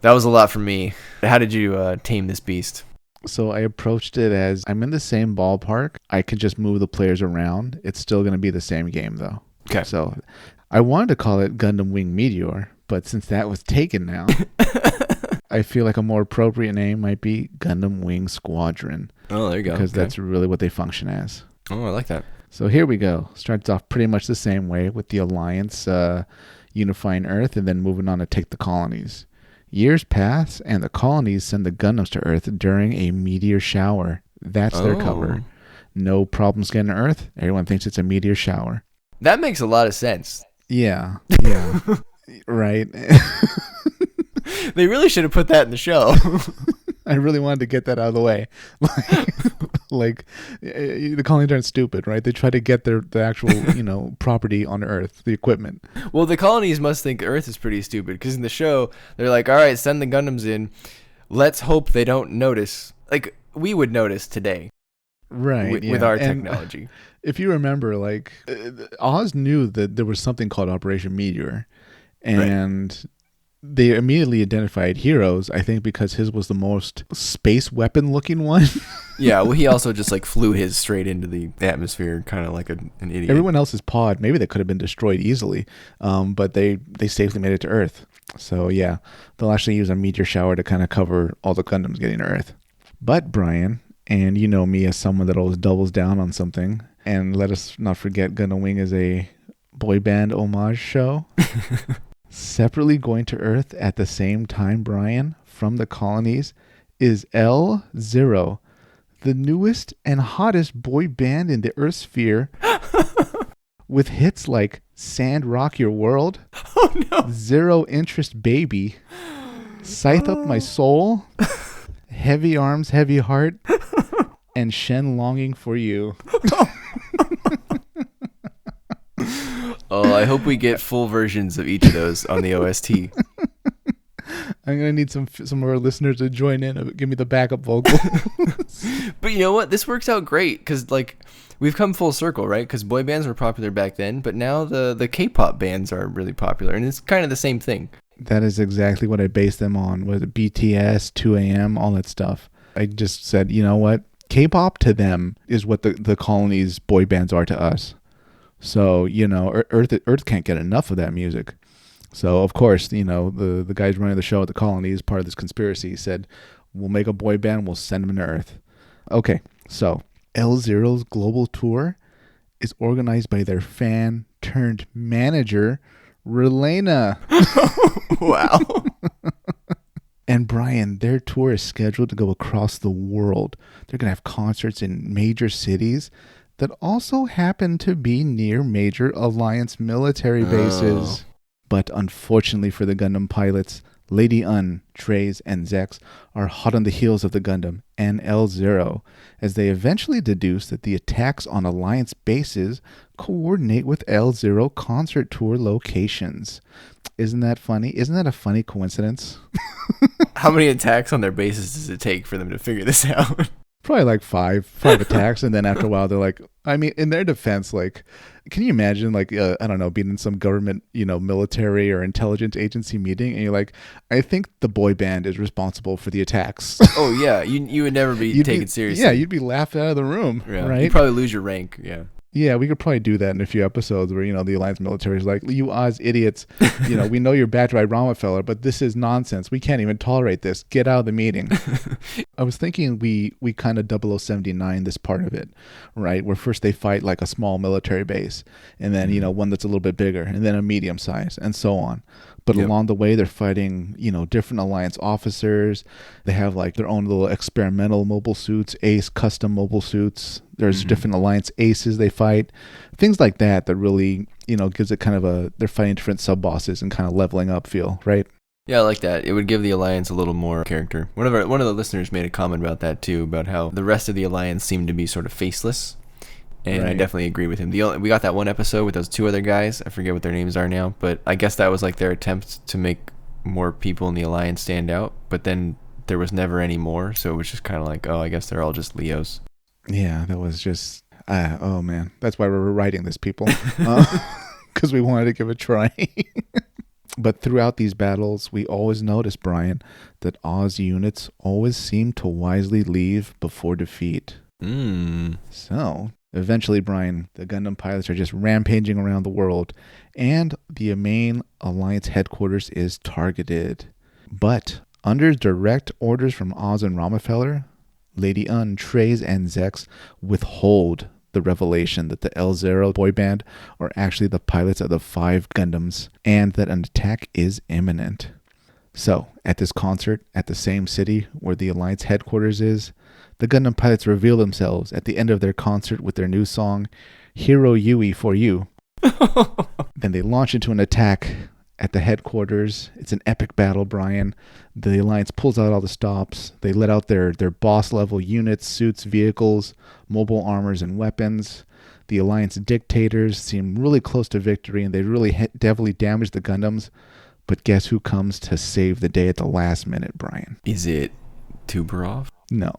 S2: That was a lot from me. How did you tame this beast?
S1: So I approached it as I'm in the same ballpark. I can just move the players around. It's still going to be the same game, though.
S2: Okay.
S1: So I wanted to call it Gundam Wing Meteor, but since that was taken now, I feel like a more appropriate name might be Gundam Wing Squadron.
S2: Oh, there you go.
S1: Because that's really what they function as.
S2: Oh, I like that.
S1: So here we go. Starts off pretty much the same way with the Alliance unifying Earth and then moving on to take the colonies. Years pass, and the colonies send the Gundams to Earth during a meteor shower. That's their cover. No problems getting to Earth. Everyone thinks it's a meteor shower.
S2: That makes a lot of sense.
S1: Yeah. Right.
S2: They really should have put that in the show.
S1: I really wanted to get that out of the way. Like the colonies aren't stupid, right? They try to get the actual, property on Earth, the equipment.
S2: Well, the colonies must think Earth is pretty stupid because in the show, they're like, all right, send the Gundams in. Let's hope they don't notice. Like, we would notice today.
S1: Right.
S2: With our technology.
S1: If you remember, Oz knew that there was something called Operation Meteor. And they immediately identified Heroes, I think, because his was the most space weapon looking one.
S2: Yeah, well, he also just flew his straight into the atmosphere, kind of like an idiot.
S1: Everyone else's pod, maybe they could have been destroyed easily, but they safely made it to Earth. So yeah, they'll actually use a meteor shower to kind of cover all the Gundams getting to Earth. But Brian, and you know me as someone that always doubles down on something, and let us not forget Gundam Wing is a boy band homage show. Separately going to Earth at the same time, Brian, from the colonies, is L0, the newest and hottest boy band in the Earth sphere, with hits like Sand Rock Your World, Zero Interest Baby, Scythe Up My Soul, Heavy Arms, Heavy Heart, and Shen Longing for You.
S2: Oh, I hope we get full versions of each of those on the OST.
S1: I'm gonna need some of our listeners to join in and give me the backup vocal.
S2: But you know what? This works out great because we've come full circle, right? Because boy bands were popular back then, but now the K-pop bands are really popular, and it's kind of the same thing.
S1: That is exactly what I based them on. With BTS, 2AM, all that stuff. I just said, you know what? K-pop to them is what the colonies boy bands are to us. So, Earth can't get enough of that music. So, of course, the guys running the show at the colonies, part of this conspiracy, said, we'll make a boy band, we'll send them to Earth. Okay, so L0's global tour is organized by their fan-turned-manager, Relena.
S2: Wow.
S1: And Brian, their tour is scheduled to go across the world. They're going to have concerts in major cities that also happen to be near major Alliance military bases. But unfortunately for the Gundam pilots, Lady Un, Treize, and Zechs are hot on the heels of the Gundam and L0, as they eventually deduce that the attacks on Alliance bases coordinate with L0 concert tour locations. Isn't that funny? Isn't that a funny coincidence?
S2: How many attacks on their bases does it take for them to figure this out?
S1: Probably like five attacks, and then after a while they're like, I mean, in their defense, can you imagine I don't know, being in some government, military or intelligence agency meeting, and you're like, I think the boy band is responsible for the attacks.
S2: Oh yeah, you would never be taken seriously.
S1: Yeah, you'd be laughed out of the room.
S2: Yeah.
S1: Right?
S2: You'd probably lose your rank. Yeah.
S1: Yeah, we could probably do that in a few episodes where, the Alliance military is like, you Oz idiots, we know you're backed by Rockefeller, but this is nonsense. We can't even tolerate this. Get out of the meeting. I was thinking we kind of 0079 this part of it, right? Where first they fight like a small military base, and then, one that's a little bit bigger, and then a medium size, and so on. But along the way, they're fighting, different Alliance officers. They have like their own little experimental mobile suits, Ace custom mobile suits. There's different Alliance aces they fight. Things like that really, gives it kind of they're fighting different sub-bosses and kind of leveling up feel, right?
S2: Yeah, I like that. It would give the Alliance a little more character. One of the listeners made a comment about that too, about how the rest of the Alliance seemed to be sort of faceless. And right. I definitely agree with him. We got that one episode with those two other guys. I forget what their names are now, but I guess that was like their attempt to make more people in the Alliance stand out. But then there was never any more, so it was just kind of like, oh, I guess they're all just Leos.
S1: Yeah, that was just, oh man, that's why we're writing this, people, because we wanted to give it a try. But throughout these battles, we always notice, Brian, that Oz units always seem to wisely leave before defeat. So eventually, Brian, the Gundam pilots are just rampaging around the world, and the main Alliance headquarters is targeted. But under direct orders from Oz and Rockefeller, Lady Un, Treize, and Zechs withhold the revelation that the L0 boy band are actually the pilots of the 5 Gundams, and that an attack is imminent. So, at this concert at the same city where the Alliance headquarters is, the Gundam pilots reveal themselves at the end of their concert with their new song, Hero Yui for You. Then they launch into an attack at the headquarters. It's an epic battle, Brian. The Alliance pulls out all the stops. They let out their boss-level units, suits, vehicles, mobile armors, and weapons. The Alliance dictators seem really close to victory, and they really heavily damage the Gundams. But guess who comes to save the day at the last minute, Brian?
S2: Is it Tuberov?
S1: No.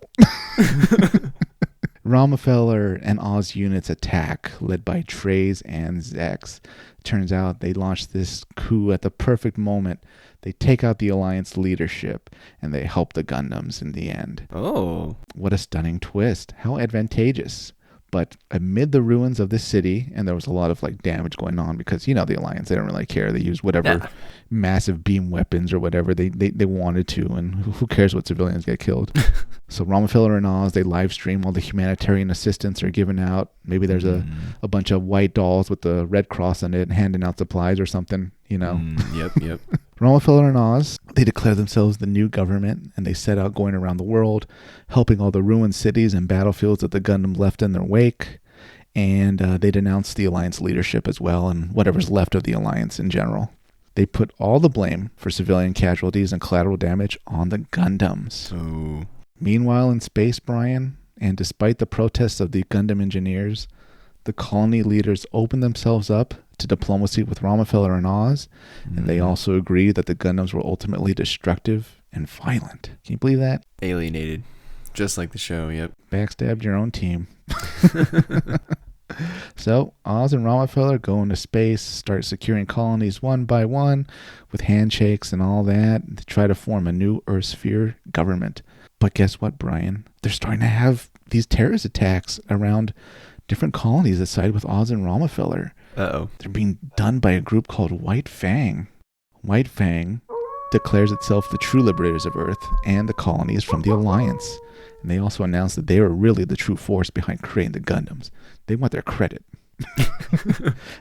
S1: Rockefeller and Oz units attack, led by Treize and Zechs. Turns out they launched this coup at the perfect moment. They take out the Alliance leadership, and they help the Gundams in the end.
S2: Oh.
S1: What a stunning twist. How advantageous. But amid the ruins of this city, and there was a lot of like damage going on because, the Alliance, they don't really care. They use whatever massive beam weapons or whatever they wanted to, and who cares what civilians get killed. So Rockefeller and Oz, they live stream while the humanitarian assistance are given out. Maybe there's a bunch of white dolls with the Red Cross on it and handing out supplies or something,
S2: Yep.
S1: Rockefeller and Oz, they declare themselves the new government, and they set out going around the world, helping all the ruined cities and battlefields that the Gundam left in their wake. And they denounce the Alliance leadership as well, and whatever's left of the Alliance in general. They put all the blame for civilian casualties and collateral damage on the Gundams.
S2: Oh.
S1: Meanwhile, in space, Brian, and despite the protests of the Gundam engineers, the colony leaders opened themselves up to diplomacy with Rockefeller and Oz, and they also agreed that the Gundams were ultimately destructive and violent. Can you believe that?
S2: Alienated. Just like the show, yep.
S1: Backstabbed your own team. So, Oz and Rockefeller go into space, start securing colonies one by one, with handshakes and all that, to try to form a new Earth sphere government. But guess what, Brian? They're starting to have these terrorist attacks around different colonies that side with Oz and Rockefeller.
S2: Uh-oh.
S1: They're being done by a group called White Fang. White Fang declares itself the true liberators of Earth and the colonies from the Alliance. And they also announced that they were really the true force behind creating the Gundams. They want their credit.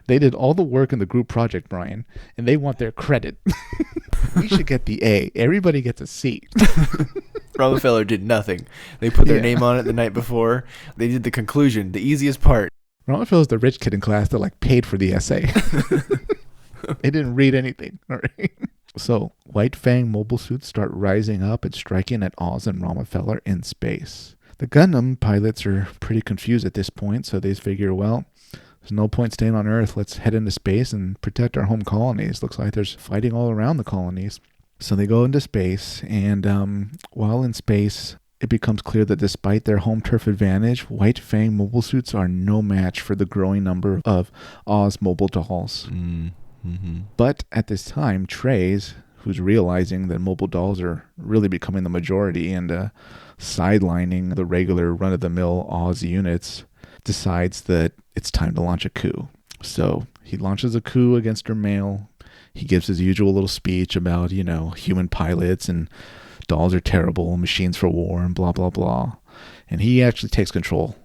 S1: They did all the work in the group project, Brian, and they want their credit. We should get the A. Everybody gets a C.
S2: Rockefeller did nothing. They put their name on it the night before. They did the conclusion, the easiest part.
S1: Rockefeller's the rich kid in class that paid for the essay. They didn't read anything. All right. So, White Fang mobile suits start rising up and striking at Oz and Rockefeller in space. The Gundam pilots are pretty confused at this point, so they figure, well, there's no point staying on Earth. Let's head into space and protect our home colonies. Looks like there's fighting all around the colonies. So they go into space, and while in space, it becomes clear that despite their home turf advantage, White Fang mobile suits are no match for the growing number of Oz mobile dolls. But at this time, Treize, who's realizing that mobile dolls are really becoming the majority and sidelining the regular run-of-the-mill Oz units, decides that it's time to launch a coup. So he launches a coup against Dermail. He gives his usual little speech about, human pilots and dolls are terrible, machines for war, and blah, blah, blah. And he actually takes control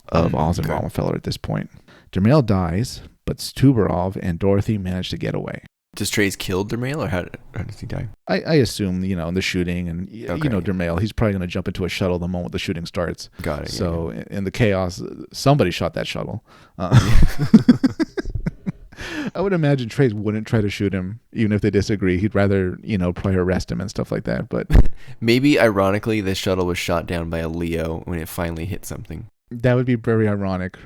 S1: of Oz and Ramafeller at this point. Dermail dies, but Stubarov and Dorothy manage to get away.
S2: Does Treize kill Dermail, or how does he die?
S1: I assume, in the shooting, and, Dermail, he's probably going to jump into a shuttle the moment the shooting starts.
S2: Got it.
S1: So in the chaos, somebody shot that shuttle. I would imagine Treize wouldn't try to shoot him, even if they disagree. He'd rather, probably arrest him and stuff like that. But
S2: maybe, ironically, the shuttle was shot down by a Leo when it finally hit something.
S1: That would be very ironic.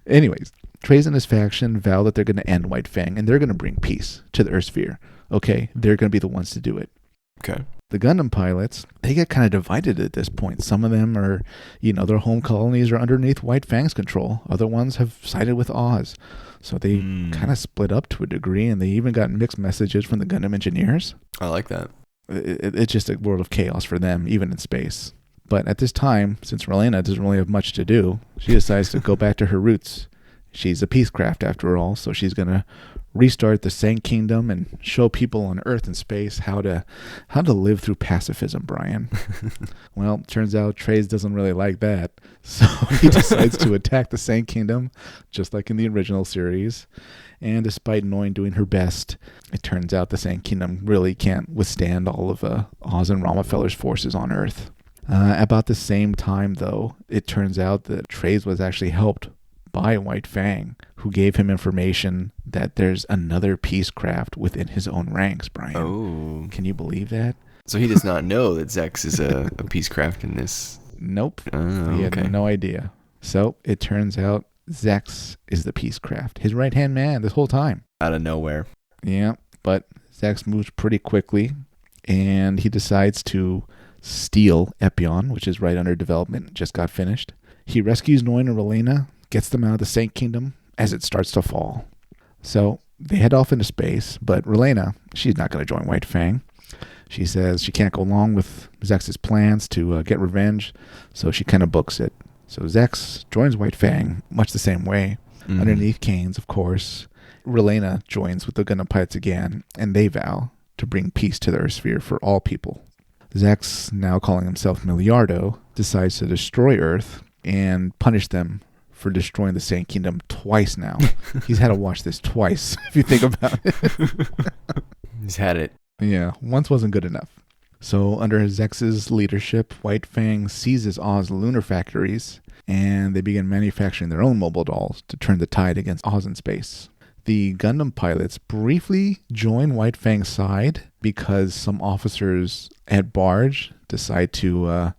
S1: Anyways, Treize and his faction vow that they're going to end White Fang, and they're going to bring peace to the Earth sphere. Okay, they're going to be the ones to do it.
S2: Okay.
S1: The Gundam pilots, they get kind of divided at this point. Some of them are, their home colonies are underneath White Fang's control. Other ones have sided with Oz. So they kind of split up to a degree, and they even got mixed messages from the Gundam engineers.
S2: I like that.
S1: It's just a world of chaos for them, even in space. But at this time, since Relena doesn't really have much to do, she decides to go back to her roots. She's a peacecraft after all, so she's going to restart the Sang Kingdom and show people on Earth and space how to live through pacifism, Brian. Well, turns out Treize doesn't really like that, so he decides to attack the Sang Kingdom, just like in the original series. And despite Noin doing her best, it turns out the Sang Kingdom really can't withstand all of Oz and Ramafeller's forces on Earth. About the same time, though, it turns out that Treize was actually helped by White Fang, who gave him information that there's another peacecraft within his own ranks, Brian.
S2: Oh.
S1: Can you believe that?
S2: So he does not know that Zechs is a peacecraft in this?
S1: Nope.
S2: Oh,
S1: he had no idea. So it turns out Zechs is the peacecraft, his right-hand man this whole time.
S2: Out of nowhere.
S1: Yeah, but Zechs moves pretty quickly, and he decides to steal Epion, which is right under development, just got finished. He rescues Noin and Relena, gets them out of the Sang Kingdom as it starts to fall. So they head off into space, but Relena, she's not going to join White Fang. She says she can't go along with Zechs' plans to get revenge, so she kind of books it. So Zechs joins White Fang much the same way, underneath Cain's, of course. Relena joins with the Gundam pilots again, and they vow to bring peace to the Earth sphere for all people. Zechs, now calling himself Miliardo, decides to destroy Earth and punish them for destroying the Sang Kingdom twice now. He's had to watch this twice, if you think about it.
S2: He's had it.
S1: Yeah, once wasn't good enough. So under Zechs' leadership, White Fang seizes Oz lunar factories, and they begin manufacturing their own mobile dolls to turn the tide against Oz in space. The Gundam pilots briefly join White Fang's side because some officers at Barge decide to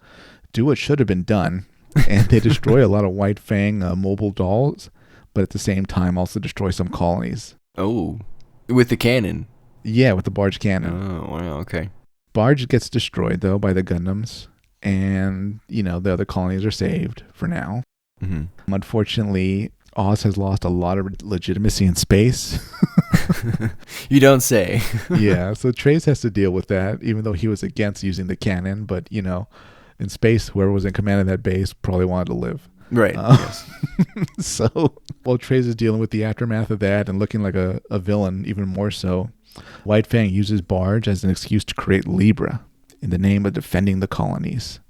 S1: do what should have been done, and they destroy a lot of White Fang mobile dolls, but at the same time also destroy some colonies.
S2: Oh, with the cannon?
S1: Yeah, with the Barge cannon.
S2: Oh, wow, okay.
S1: Barge gets destroyed, though, by the Gundams, and, the other colonies are saved for now.
S2: Mm-hmm.
S1: Unfortunately, Oz has lost a lot of legitimacy in space.
S2: You don't say.
S1: Yeah, so Treize has to deal with that, even though he was against using the cannon. But, in space, whoever was in command of that base probably wanted to live.
S2: Right, yes.
S1: So, while Treize is dealing with the aftermath of that and looking like a villain, even more so, White Fang uses Barge as an excuse to create Libra in the name of defending the colonies.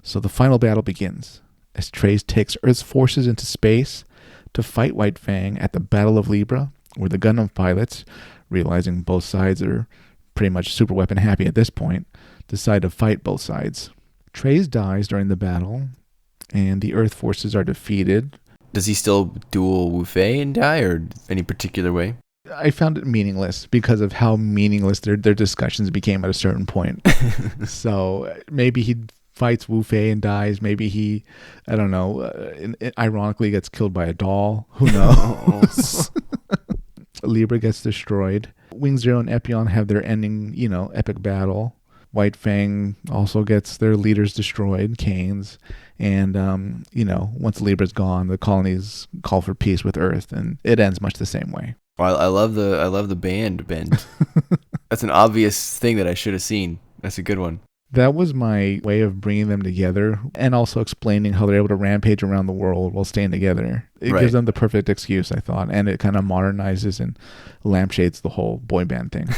S1: So the final battle begins, as Treize takes Earth's forces into space to fight White Fang at the Battle of Libra, where the Gundam pilots, realizing both sides are pretty much super weapon happy at this point, decide to fight both sides. Treize dies during the battle, and the Earth forces are defeated.
S2: Does he still duel Wu Fei and die, or any particular way?
S1: I found it meaningless because of how meaningless their discussions became at a certain point. So maybe he fights Wu Fei and dies. Maybe he, I don't know, ironically gets killed by a doll. Who knows? Libra gets destroyed. Wing Zero and Epion have their ending, epic battle. White Fang also gets their leaders destroyed, Cain's. And, once Libra's gone, the colonies call for peace with Earth, and it ends much the same way.
S2: Well, I love the band bend. That's an obvious thing that I should have seen. That's a good one.
S1: That was my way of bringing them together and also explaining how they're able to rampage around the world while staying together. It gives
S2: Right.
S1: them the perfect excuse, I thought, and it kind of modernizes and lampshades the whole boy band thing.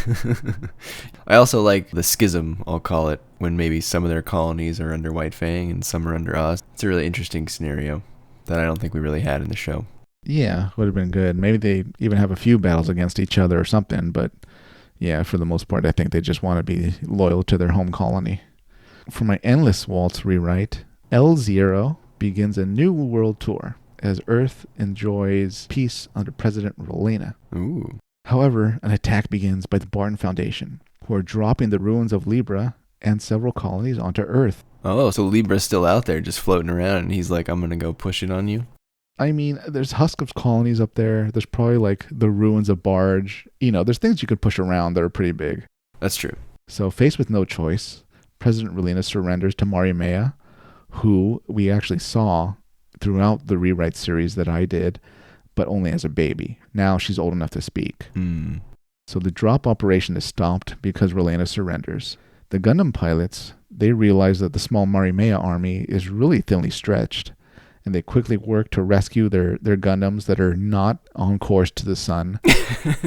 S2: I also like the schism, I'll call it, when maybe some of their colonies are under White Fang and some are under Oz. It's a really interesting scenario that I don't think we really had in the show.
S1: Yeah, would have been good. Maybe they even have a few battles against each other or something, but yeah, for the most part, I think they just want to be loyal to their home colony. For my Endless Waltz rewrite, L0 begins a new world tour as Earth enjoys peace under President Relena.
S2: Ooh.
S1: However, an attack begins by the Barton Foundation, who are dropping the ruins of Libra and several colonies onto Earth.
S2: Oh, so Libra's still out there just floating around, and he's like, I'm going to go push it on you?
S1: I mean, there's husks of colonies up there. There's probably like the ruins of Barge. There's things you could push around that are pretty big.
S2: That's true.
S1: So faced with no choice, President Relena surrenders to Marimea, who we actually saw throughout the rewrite series that I did, but only as a baby. Now she's old enough to speak. So the drop operation is stopped because Relena surrenders. The Gundam pilots, they realize that the small Marimea army is really thinly stretched, and they quickly work to rescue their Gundams that are not on course to the sun,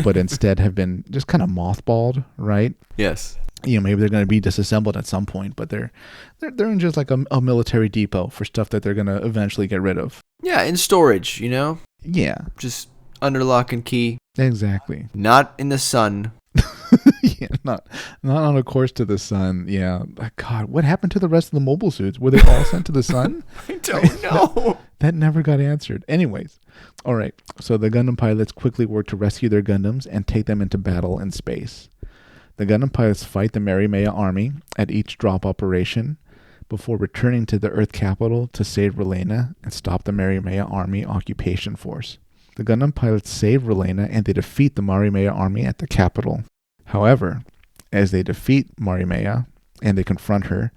S1: but instead have been just kind of mothballed, right?
S2: Yes.
S1: Maybe they're going to be disassembled at some point, but they're in just like a military depot for stuff that they're going to eventually get rid of.
S2: Yeah, in storage,
S1: Yeah,
S2: Just under lock and key.
S1: exactly.
S2: Not in the sun.
S1: Yeah, not on a course to the sun. Yeah, God, what happened to the rest of the mobile suits? Were they all sent to the sun?
S2: I don't know.
S1: That never got answered. Anyways, all right. So the Gundam pilots quickly work to rescue their Gundams and take them into battle in space. The Gundam pilots fight the Marimea army at each drop operation before returning to the Earth capital to save Relena and stop the Marimea army occupation force. The Gundam pilots save Relena and they defeat the Marimea army at the capital. However, as they defeat Marimea and they confront her,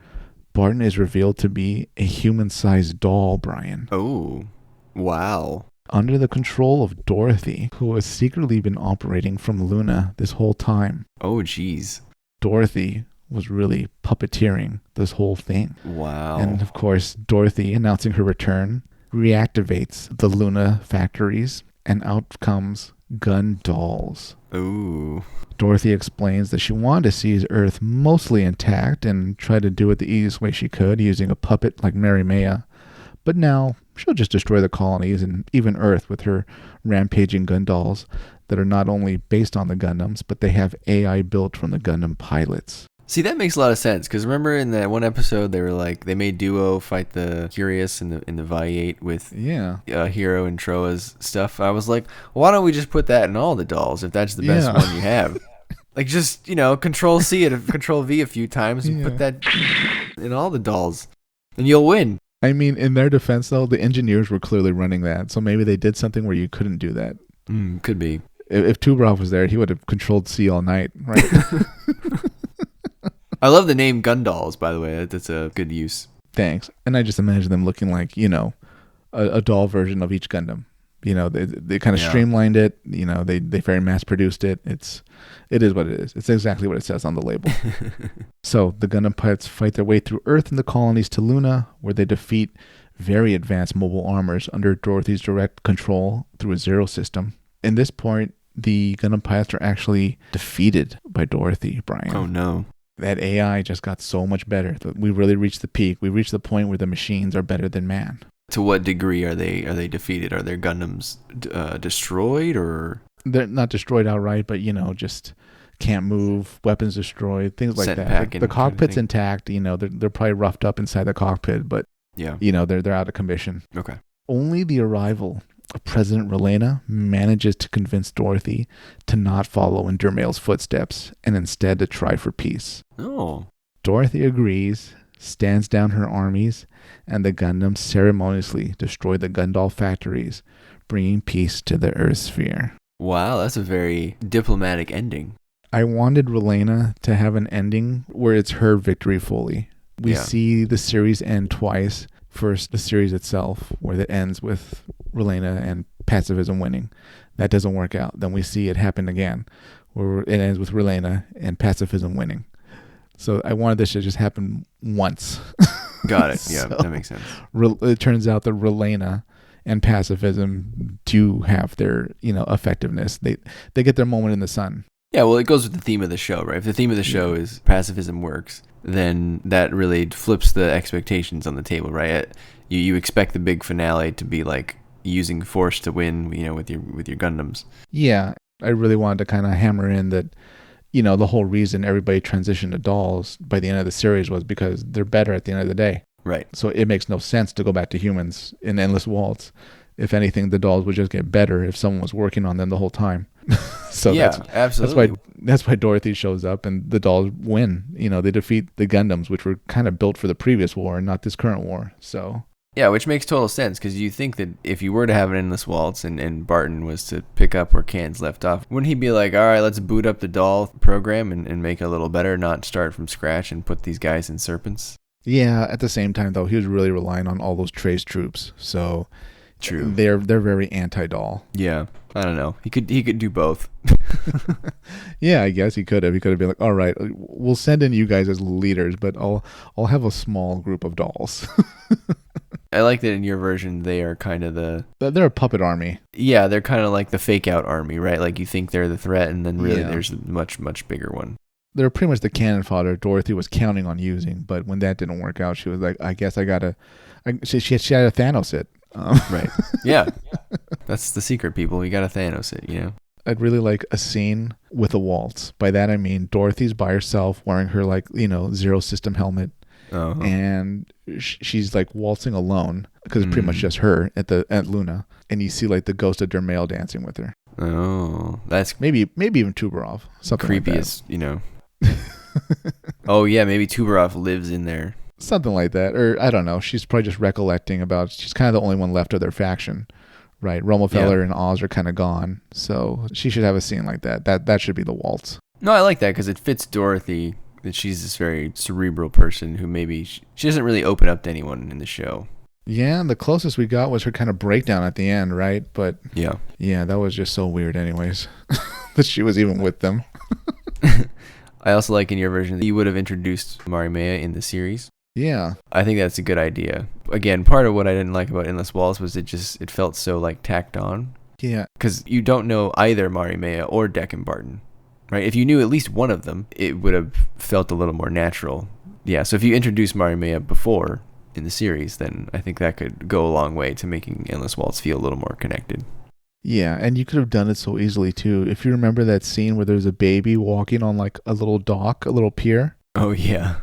S1: Barton is revealed to be a human-sized doll, Brian.
S2: Oh, wow.
S1: Under the control of Dorothy, who has secretly been operating from Luna this whole time.
S2: Oh, geez.
S1: Dorothy was really puppeteering this whole thing.
S2: Wow.
S1: And of course, Dorothy, announcing her return, reactivates the Luna factories, and out comes gun dolls.
S2: Ooh.
S1: Dorothy explains that she wanted to seize Earth mostly intact and try to do it the easiest way she could using a puppet like Marimea. But now she'll just destroy the colonies and even Earth with her rampaging gun dolls that are not only based on the Gundams, but they have AI built from the Gundam pilots.
S2: See, that makes a lot of sense, because remember in that one episode they were like, they made Duo fight the Curious in the Vi-8 with Hero and Troa's stuff. I was like, why don't we just put that in all the dolls if that's the best one you have? Like, just, Control C and Control V a few times and put that in all the dolls, and you'll win.
S1: I mean, in their defense, though, the engineers were clearly running that, so maybe they did something where you couldn't do that.
S2: Could be.
S1: If Tubrov was there, he would have controlled C all night, right?
S2: I love the name Gundalls, by the way. That's a good use.
S1: Thanks. And I just imagine them looking like, a doll version of each Gundam. They kind of streamlined it. They very mass produced it. It is what it is. It's exactly what it says on the label. So the Gundam pilots fight their way through Earth and the colonies to Luna, where they defeat very advanced mobile armors under Dorothy's direct control through a Zero system. In this point, the Gundam pilots are actually defeated by Dorothy, Brian.
S2: Oh no.
S1: That AI just got so much better. We really reached the peak. We reached the point where the machines are better than man.
S2: To what degree are they defeated? Are their Gundams destroyed, or
S1: they're not destroyed outright, but just can't move, weapons destroyed, things like that. The cockpit's intact. They're probably roughed up inside the cockpit, but they're out of commission.
S2: Okay.
S1: Only the arrival of President Relena manages to convince Dorothy to not follow in Dermail's footsteps and instead to try for peace.
S2: Oh.
S1: Dorothy agrees, stands down her armies, and the Gundams ceremoniously destroy the Gundall factories, bringing peace to the Earth sphere.
S2: Wow, that's a very diplomatic ending.
S1: I wanted Relena to have an ending where it's her victory fully. We see the series end twice. First, the series itself, where it ends with Relena and pacifism winning. That doesn't work out. Then we see it happen again, where it ends with Relena and pacifism winning. So I wanted this to just happen once.
S2: Got it. Yeah,
S1: So,
S2: that makes sense.
S1: It turns out that Relena and pacifism do have their, effectiveness. They get their moment in the sun.
S2: Yeah, well, it goes with the theme of the show, right? If the theme of the show is pacifism works, then that really flips the expectations on the table, right? You expect the big finale to be like using force to win, with your Gundams.
S1: Yeah, I really wanted to kind of hammer in that, the whole reason everybody transitioned to dolls by the end of the series was because they're better at the end of the day.
S2: Right.
S1: So it makes no sense to go back to humans in Endless Waltz. If anything, the dolls would just get better if someone was working on them the whole time. So
S2: yeah, absolutely.
S1: That's why Dorothy shows up and the dolls win. They defeat the Gundams, which were kind of built for the previous war and not this current war. So
S2: yeah, which makes total sense, because you think that if you were to have an Endless Waltz and Barton was to pick up where Can's left off, wouldn't he be like, all right, let's boot up the doll program and make it a little better, not start from scratch and put these guys in serpents?
S1: Yeah, at the same time, though, he was really relying on all those Treize troops. So
S2: true,
S1: they're very anti-doll.
S2: Yeah, I don't know. He could do both.
S1: Yeah, I guess he could have. He could have been like, all right, we'll send in you guys as leaders, but I'll have a small group of dolls.
S2: I like that in your version, they are kind of
S1: they're a puppet army.
S2: Yeah, they're kind of like the fake out army, right? Like you think they're the threat, and then really there's a much, much bigger one.
S1: They're pretty much the cannon fodder Dorothy was counting on using, but when that didn't work out, she was like, I guess she had to Thanos it.
S2: Right. Yeah. That's the secret, people. You got to Thanos it,
S1: I'd really like a scene with a waltz. By that I mean Dorothy's by herself wearing her Zero System helmet.
S2: Uh-huh.
S1: And she's like waltzing alone because it's pretty much just her at Luna, and you see like the ghost of Dermail dancing with her.
S2: Oh, that's
S1: maybe even Tubarov. Something
S2: creepy
S1: like
S2: as Oh yeah, maybe Tubarov lives in there.
S1: Something like that, or I don't know. She's probably just recollecting about. She's kind of the only one left of their faction, right? Rommelfeller and Oz are kind of gone, so she should have a scene like that. That should be the waltz.
S2: No, I like that because it fits Dorothy. That she's this very cerebral person who maybe she doesn't really open up to anyone in the show.
S1: Yeah, the closest we got was her kind of breakdown at the end, right? But yeah, that was just so weird anyways, that she was even with them.
S2: I also like in your version that you would have introduced Marimea in the series.
S1: Yeah.
S2: I think that's a good idea. Again, part of what I didn't like about Endless Waltz was it felt so like tacked on.
S1: Yeah.
S2: Because you don't know either Marimea or Deck Barton. Right? If you knew at least one of them, it would have felt a little more natural. Yeah, so if you introduced Marimea before in the series, then I think that could go a long way to making Endless Waltz feel a little more connected.
S1: Yeah, and you could have done it so easily too. If you remember that scene where there's a baby walking on like a little dock, a little pier.
S2: Oh, yeah.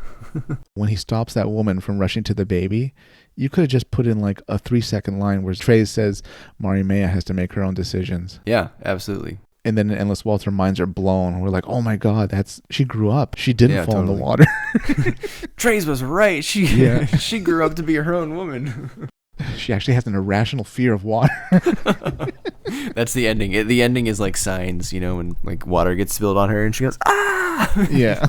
S1: When he stops that woman from rushing to the baby, you could have just put in like a 3-second line where Treize says Marimea has to make her own decisions.
S2: Yeah, absolutely.
S1: And then in Endless Waltz, our minds are blown. We're like, oh my God, she grew up. She didn't fall in the water.
S2: Treize was right. She grew up to be her own woman.
S1: She actually has an irrational fear of water.
S2: That's the ending. The ending is like Signs, when like water gets spilled on her and she goes, ah!
S1: Yeah.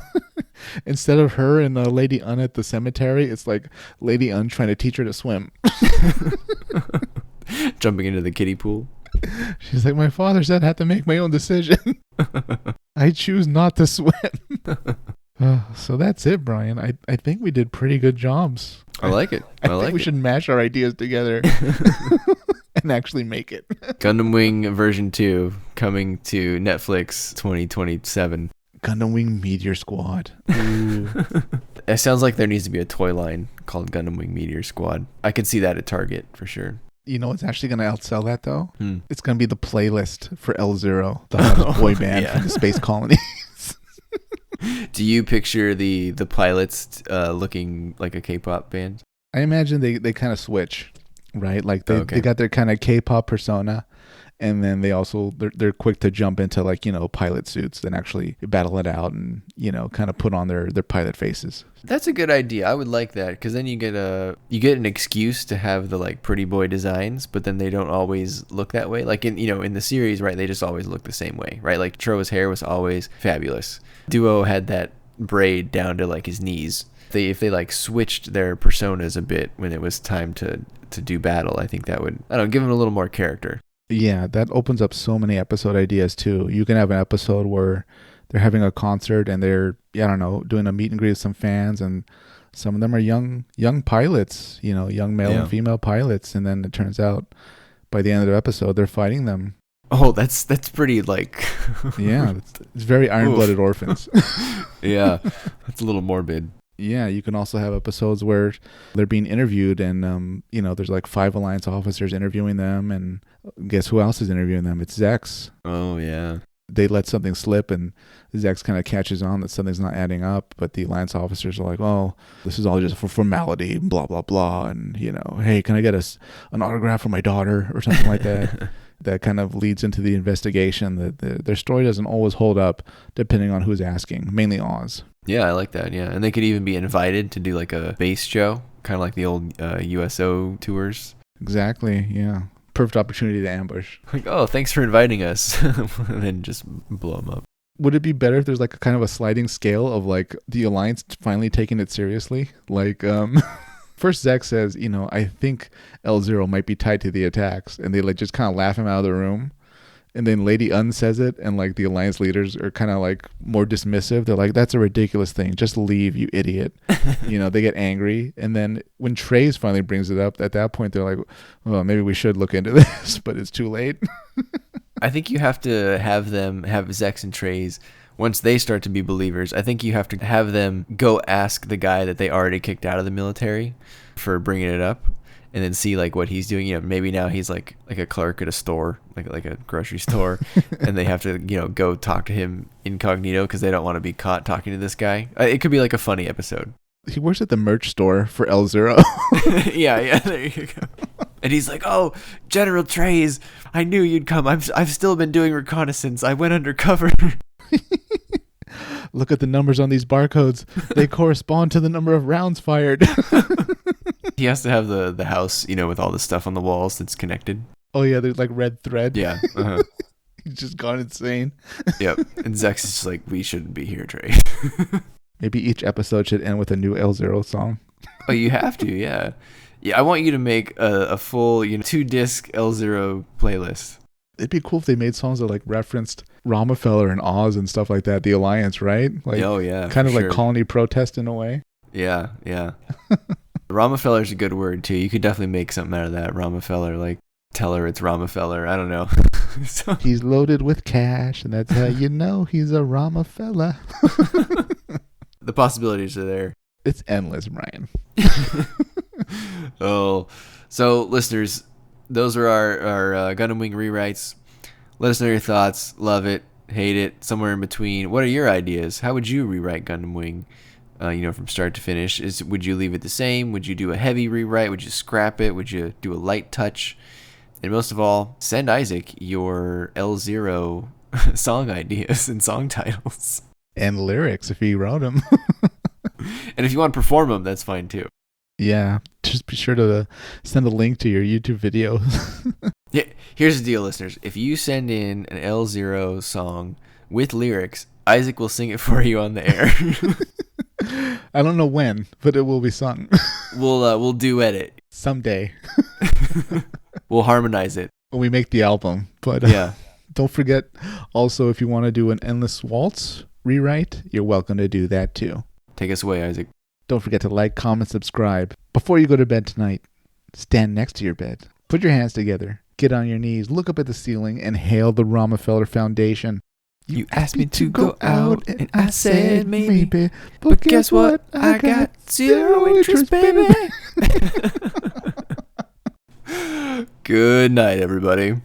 S1: Instead of her and Lady Un at the cemetery, it's like Lady Un trying to teach her to swim.
S2: Jumping into the kiddie pool.
S1: She's like, my father said I have to make my own decision. I choose not to swim. So that's it, Brian. I think we did pretty good jobs.
S2: I like it.
S1: I think we should mash our ideas together and actually make it.
S2: Gundam Wing version 2 coming to Netflix 2027.
S1: Gundam Wing Meteor Squad.
S2: It sounds like there needs to be a toy line called Gundam Wing Meteor Squad. I could see that at Target for sure.
S1: You know what's actually going to outsell that, though? It's going to be the playlist for L0, the hottest boy band from the space colonies.
S2: Do you picture the pilots looking like a K-pop band?
S1: I imagine they kind of switch, right? Like they got their kind of K-pop persona, and then they're quick to jump into like, pilot suits and actually battle it out and, kind of put on their pilot faces.
S2: That's a good idea. I would like that because then you get an excuse to have the like pretty boy designs, but then they don't always look that way. Like in the series, right? They just always look the same way, right? Like Tro's hair was always fabulous. Duo had that braid down to like his knees. If they like switched their personas a bit when it was time to do battle, I think that would, give them a little more character.
S1: Yeah, that opens up so many episode ideas too. You can have an episode where they're having a concert and they're, I don't know, doing a meet and greet with some fans, and some of them are young pilots, young male and female pilots, and then it turns out by the end of the episode they're fighting them.
S2: Oh, that's pretty like
S1: yeah, it's very Iron-Blooded Orphans.
S2: Yeah, that's a little morbid.
S1: Yeah, you can also have episodes where they're being interviewed and, there's like 5 Alliance officers interviewing them, and guess who else is interviewing them? It's Zechs.
S2: Oh, yeah.
S1: They let something slip and Zechs kind of catches on that something's not adding up, but the Alliance officers are like, oh, this is all just for formality, blah, blah, blah, and, hey, can I get an autograph for my daughter or something like that? That kind of leads into the investigation that their story doesn't always hold up depending on who's asking, mainly Oz.
S2: Yeah, I like that, yeah. And they could even be invited to do like a base show, kind of like the old USO tours.
S1: Exactly, yeah. Perfect opportunity to ambush.
S2: Like, oh, thanks for inviting us. And then just blow them up.
S1: Would it be better if there's like a kind of a sliding scale of like the Alliance finally taking it seriously? Like, first Zechs says, I think L0 might be tied to the attacks, and they like just kind of laugh him out of the room. And then Lady Un says it, and like the Alliance leaders are kind of like more dismissive. They're like, that's a ridiculous thing. Just leave, you idiot. They get angry. And then when Treize finally brings it up, at that point, they're like, well, maybe we should look into this, but it's too late.
S2: I think you have to have Zechs and Treize, once they start to be believers, I think you have to have them go ask the guy that they already kicked out of the military for bringing it up. And then see like what he's doing. Maybe now he's like a clerk at a store, like a grocery store, and they have to go talk to him incognito because they don't want to be caught talking to this guy. It could be like a funny episode.
S1: He works at the merch store for L0.
S2: yeah, there you go. And he's like, "Oh, General Treize, I knew you'd come. I've still been doing reconnaissance. I went undercover."
S1: Look at the numbers on these barcodes. They correspond to the number of rounds fired.
S2: He has to have the house, with all the stuff on the walls that's connected.
S1: Oh, yeah, there's like red thread.
S2: Yeah. Uh-huh.
S1: He's just gone insane.
S2: Yep. And Zechs is just like, we shouldn't be here, Trey.
S1: Maybe each episode should end with a new L0 song.
S2: Oh, you have to, yeah. Yeah, I want you to make a full, 2-disc L0 playlist.
S1: It'd be cool if they made songs that like referenced Ramafeller and Oz and stuff like that, the Alliance, right? Like,
S2: oh, yeah.
S1: Kind of like colony protest in a way.
S2: Yeah. Ramafeller's a good word, too. You could definitely make something out of that. Ramafeller, like, tell her it's Ramafeller. I don't know. So.
S1: He's loaded with cash, and that's how you know he's a Ramafeller.
S2: The possibilities are there.
S1: It's endless, Brian.
S2: Oh, so listeners, those are our Gundam Wing rewrites. Let us know your thoughts. Love it, hate it, somewhere in between. What are your ideas? How would you rewrite Gundam Wing? From start to finish. Would you leave it the same? Would you do a heavy rewrite? Would you scrap it? Would you do a light touch? And most of all, send Isaac your L0 song ideas and song titles.
S1: And lyrics if he wrote them.
S2: And if you want to perform them, that's fine too.
S1: Yeah, just be sure to send a link to your YouTube video.
S2: Yeah, here's the deal, listeners. If you send in an L0 song with lyrics, Isaac will sing it for you on the air.
S1: I don't know when, but it will be sung.
S2: We'll duet it
S1: someday.
S2: We'll harmonize it
S1: when we make the album. But
S2: yeah,
S1: don't forget. Also, if you want to do an Endless Waltz rewrite, you're welcome to do that too.
S2: Take us away, Isaac.
S1: Don't forget to like, comment, subscribe. Before you go to bed tonight, stand next to your bed. Put your hands together. Get on your knees. Look up at the ceiling and hail the Ramafeller Foundation.
S2: You asked me to go out, and I said maybe. But guess what? I got zero interest, baby. Good night, everybody.